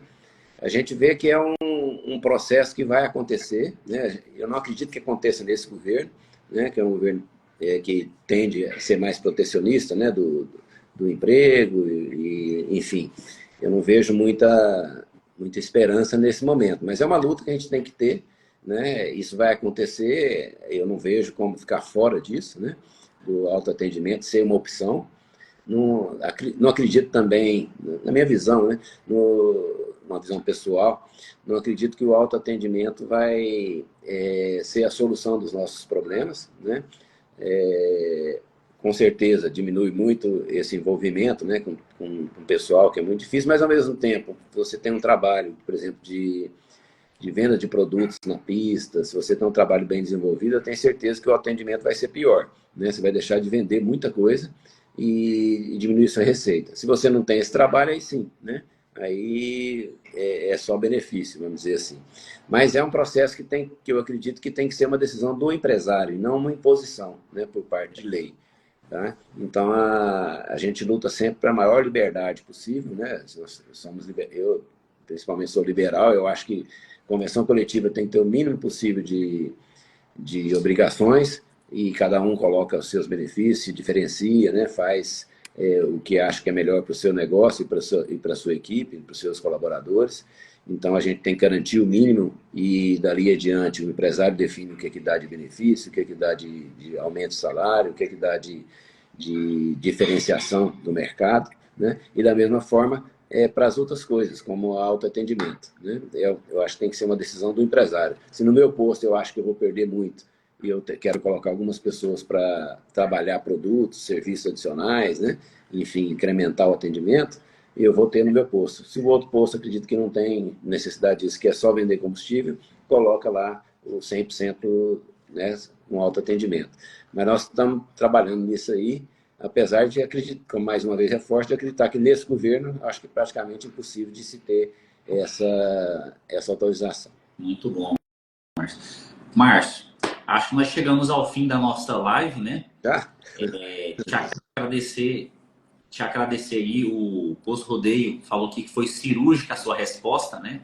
A gente vê que é um processo que vai acontecer, né? Eu não acredito que aconteça nesse governo, né, que é um governo que tende a ser mais protecionista, né, do emprego, enfim, eu não vejo muita esperança nesse momento, mas é uma luta que a gente tem que ter, né? Isso vai acontecer, eu não vejo como ficar fora disso, né, do autoatendimento ser uma opção. Não acredito também, na minha visão, né, numa visão pessoal, não acredito que o autoatendimento vai ser a solução dos nossos problemas, né? Com certeza diminui muito esse envolvimento, né, com o pessoal, que é muito difícil, mas ao mesmo tempo você tem um trabalho, por exemplo, de venda de produtos na pista, se você tem um trabalho bem desenvolvido, eu tenho certeza que o atendimento vai ser pior, né? Você vai deixar de vender muita coisa e diminuir sua receita. Se você não tem esse trabalho, aí sim, né? Aí é só benefício, vamos dizer assim. Mas é um processo que eu acredito que tem que ser uma decisão do empresário, e não uma imposição, né, por parte de lei. Tá? Então, a gente luta sempre para a maior liberdade possível, né? Eu, principalmente, sou liberal, eu acho que a convenção coletiva tem que ter o mínimo possível de obrigações, e cada um coloca os seus benefícios, se diferencia, né? Faz o que acha que é melhor para o seu negócio e para a sua equipe, para os seus colaboradores. Então, a gente tem que garantir o mínimo e, dali adiante, o empresário define o que é que dá de benefício, o que é que dá de aumento de salário, o que é que dá de diferenciação do mercado, né? E, da mesma forma, para as outras coisas, como autoatendimento, né? Eu acho que tem que ser uma decisão do empresário. Se no meu posto eu acho que eu vou perder muito e eu quero colocar algumas pessoas para trabalhar produtos, serviços adicionais, né? Enfim, incrementar o atendimento, eu vou ter no meu posto. Se o outro posto acredita que não tem necessidade disso, que é só vender combustível, coloca lá o 100%, né, um autoatendimento. Mas nós estamos trabalhando nisso aí, apesar de acreditar, mais uma vez é forte, de acreditar que nesse governo, acho que praticamente impossível de se ter essa autorização. Muito bom, Márcio. Márcio, acho que nós chegamos ao fim da nossa live, né? Tá? Agradecer, te agradecer aí, o Posto Rodeio falou que foi cirúrgica a sua resposta, né?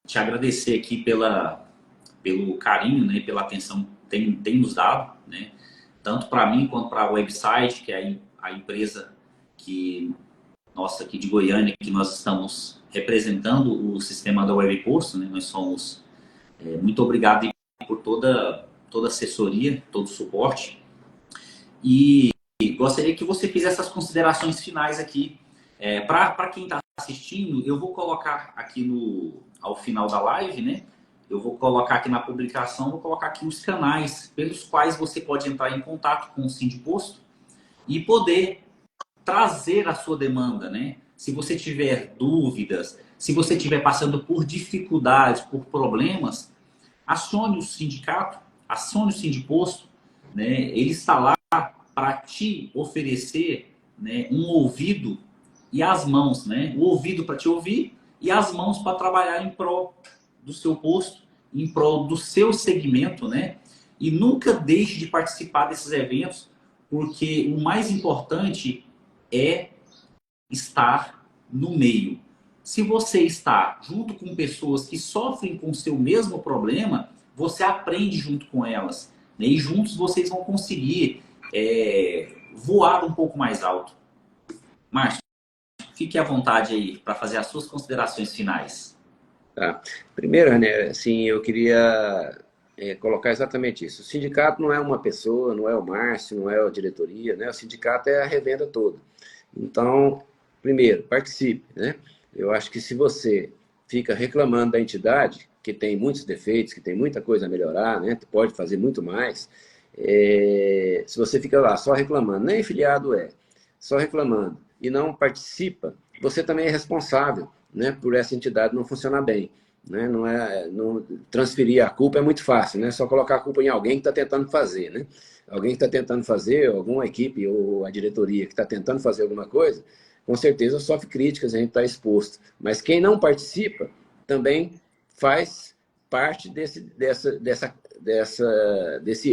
Te agradecer aqui pelo carinho, né? Pela atenção que tem nos dado, né? Tanto para mim quanto para a website, que é a empresa que nossa aqui de Goiânia, que nós estamos representando o sistema da Web Posto, né? Nós somos muito obrigado por toda a assessoria, todo o suporte. E gostaria que você fizesse essas considerações finais aqui. Para quem está assistindo, eu vou colocar aqui ao final da live, né? Eu vou colocar aqui na publicação, vou colocar aqui os canais pelos quais você pode entrar em contato com o Sindiposto e poder trazer a sua demanda, né? Se você tiver dúvidas, se você estiver passando por dificuldades, por problemas, acione o sindicato, acione o Sindiposto, né? Ele está lá para te oferecer, né, um ouvido e as mãos, né? O ouvido para te ouvir e as mãos para trabalhar em prol do seu posto, em prol do seu segmento, né? E nunca deixe de participar desses eventos, porque o mais importante é estar no meio. Se você está junto com pessoas que sofrem com o seu mesmo problema, você aprende junto com elas, né? E juntos vocês vão conseguir voar um pouco mais alto. Márcio, fique à vontade aí para fazer as suas considerações finais. Tá. Primeiro, né, assim, eu queria colocar exatamente isso. O sindicato não é uma pessoa, não é o Márcio, não é a diretoria, né? O sindicato é a revenda toda. Então, primeiro, participe, né? Eu acho que se você fica reclamando da entidade, que tem muitos defeitos, que tem muita coisa a melhorar, né? Que pode fazer muito mais, se você fica lá só reclamando, nem filiado só reclamando e não participa, você também é responsável, né, por essa entidade não funcionar bem. Né? Não transferir a culpa é muito fácil, né? Só colocar a culpa em alguém que está tentando fazer. Né? Alguém que está tentando fazer, alguma equipe ou a diretoria que está tentando fazer alguma coisa, com certeza sofre críticas, a gente está exposto. Mas quem não participa também faz parte desse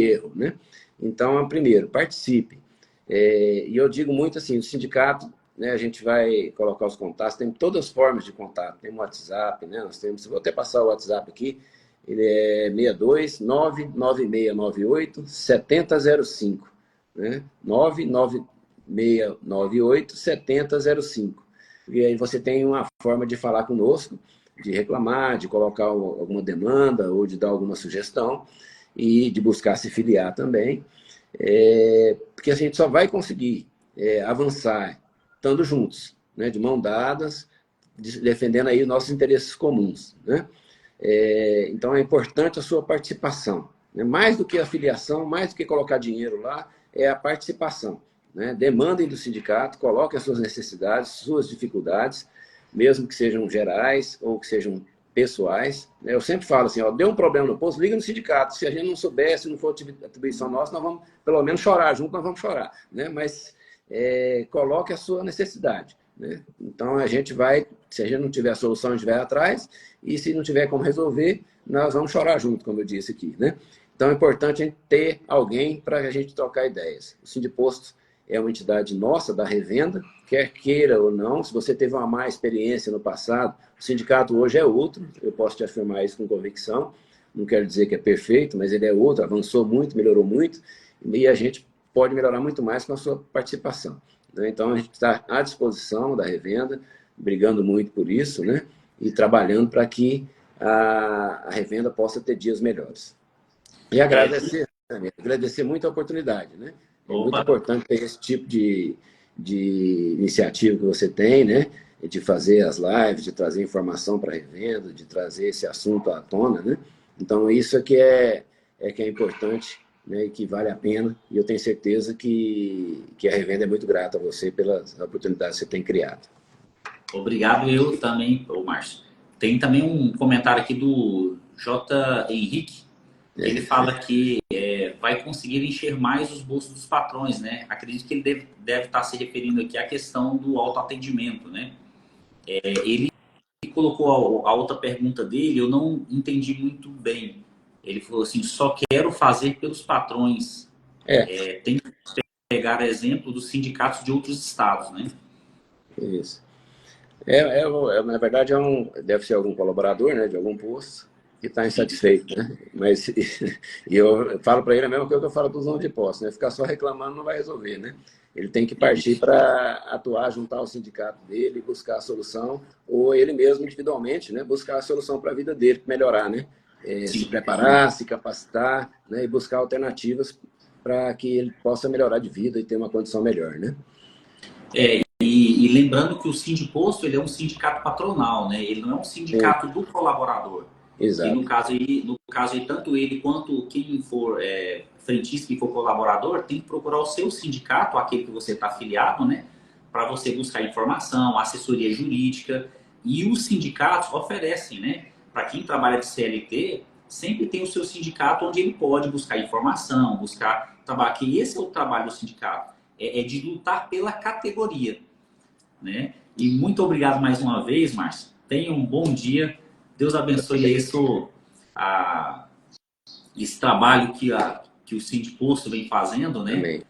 erro. Né? Então, primeiro, participe. E eu digo muito assim, o sindicato, né, a gente vai colocar os contatos, tem todas as formas de contato, tem o WhatsApp, né, nós temos, vou até passar o WhatsApp aqui, ele é 62 99698 7005, né, 99698 7005. E aí você tem uma forma de falar conosco, de reclamar, de colocar alguma demanda ou de dar alguma sugestão e de buscar se filiar também. Porque a gente só vai conseguir avançar estando juntos, né, de mão dadas, defendendo aí os nossos interesses comuns. Né? Então é importante a sua participação. Né? Mais do que a filiação, mais do que colocar dinheiro lá, é a participação. Né? Demandem do sindicato, coloquem as suas necessidades, suas dificuldades, mesmo que sejam gerais ou que sejam pessoais. Eu sempre falo assim, ó, deu um problema no posto, liga no sindicato. Se a gente não souber, se não for atribuição nossa, nós vamos pelo menos chorar junto, nós vamos chorar. Né? Mas coloque a sua necessidade. Né? Então a gente vai, se a gente não tiver a solução, a gente vai atrás, e se não tiver como resolver, nós vamos chorar junto, como eu disse aqui. Né? Então é importante a gente ter alguém para a gente trocar ideias. O Sindiposto é uma entidade nossa, da revenda, quer queira ou não. Se você teve uma má experiência no passado, o sindicato hoje é outro, eu posso te afirmar isso com convicção, não quero dizer que é perfeito, mas ele é outro, avançou muito, melhorou muito, e a gente pode melhorar muito mais com a sua participação. Né? Então, a gente está à disposição da revenda, brigando muito por isso, né? e trabalhando para que a revenda possa ter dias melhores. E agradecer muito a oportunidade, né? É muito Opa, importante ter esse tipo de iniciativa que você tem, né? De fazer as lives, de trazer informação para a revenda, de trazer esse assunto à tona, né? Então, isso que é importante, né? E que vale a pena. E eu tenho certeza que a revenda é muito grata a você pelas oportunidades que você tem criado. obrigado eu também, ô Márcio. Tem também um comentário aqui do J. Henrique. Ele fala que vai conseguir encher mais os bolsos dos patrões, né? Acredito que ele deve estar se referindo aqui à questão do autoatendimento, né? Ele colocou a outra pergunta dele, eu não entendi muito bem. Ele falou assim, só quero fazer pelos patrões. É, Tem que pegar exemplo dos sindicatos de outros estados, né? isso. Na verdade, deve ser algum colaborador, né, de algum posto que está insatisfeito, né? Mas e eu falo para ele a mesma coisa que eu falo para os donos de posto, né? Ficar só reclamando não vai resolver, né? Ele tem que partir para atuar, juntar o sindicato dele, buscar a solução, ou ele mesmo individualmente, né? Buscar a solução para a vida dele, melhorar, né? Se Sim. preparar, se capacitar, né? E buscar alternativas para que ele possa melhorar de vida e ter uma condição melhor, né? E lembrando que o Sindiposto ele é um sindicato patronal, né? Ele não é um sindicato do colaborador. E Exato. no caso aí, tanto ele quanto quem for frentista, que for colaborador, tem que procurar o seu sindicato, aquele que você está afiliado, né? Para você buscar informação, assessoria jurídica. E os sindicatos oferecem, né? Para quem trabalha de CLT, sempre tem o seu sindicato onde ele pode buscar informação, buscar trabalho. Que esse é o trabalho do sindicato, é de lutar pela categoria, né? E muito obrigado mais uma vez, Márcio. Tenha um bom dia. Deus abençoe esse trabalho que o Sindiposto vem fazendo, né? Também.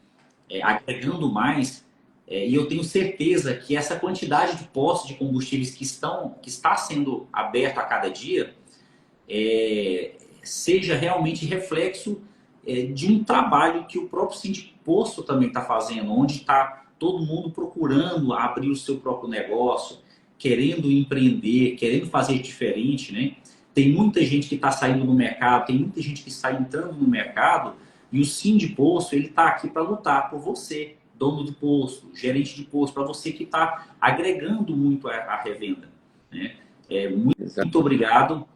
Agregando mais. E eu tenho certeza que essa quantidade de postos de combustíveis que está sendo aberta a cada dia seja realmente reflexo de um trabalho que o próprio Sindiposto também está fazendo, onde está todo mundo procurando abrir o seu próprio negócio, querendo empreender, querendo fazer diferente, né? Tem muita gente que está saindo do mercado, tem muita gente que está entrando no mercado e o Sindiposto ele está aqui para lutar por você, dono do posto, gerente de posto, para você que está agregando muito a revenda, né? Muito obrigado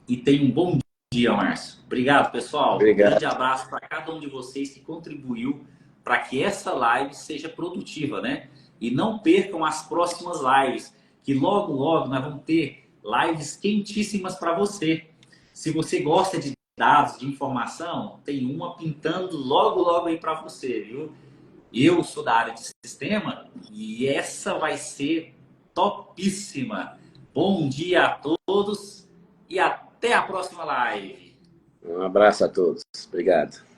e tenha um bom dia, Márcio. Obrigado, pessoal. Um grande Obrigado. abraço para cada um de vocês que contribuiu para que essa live seja produtiva, né? E não percam as próximas lives, que logo, logo nós vamos ter lives quentíssimas para você. Se você gosta de dados, de informação, tem uma pintando logo, logo aí para você, viu? Eu sou da área de sistema e essa vai ser topíssima. Bom dia a todos e até a próxima live. Um abraço a todos. Obrigado.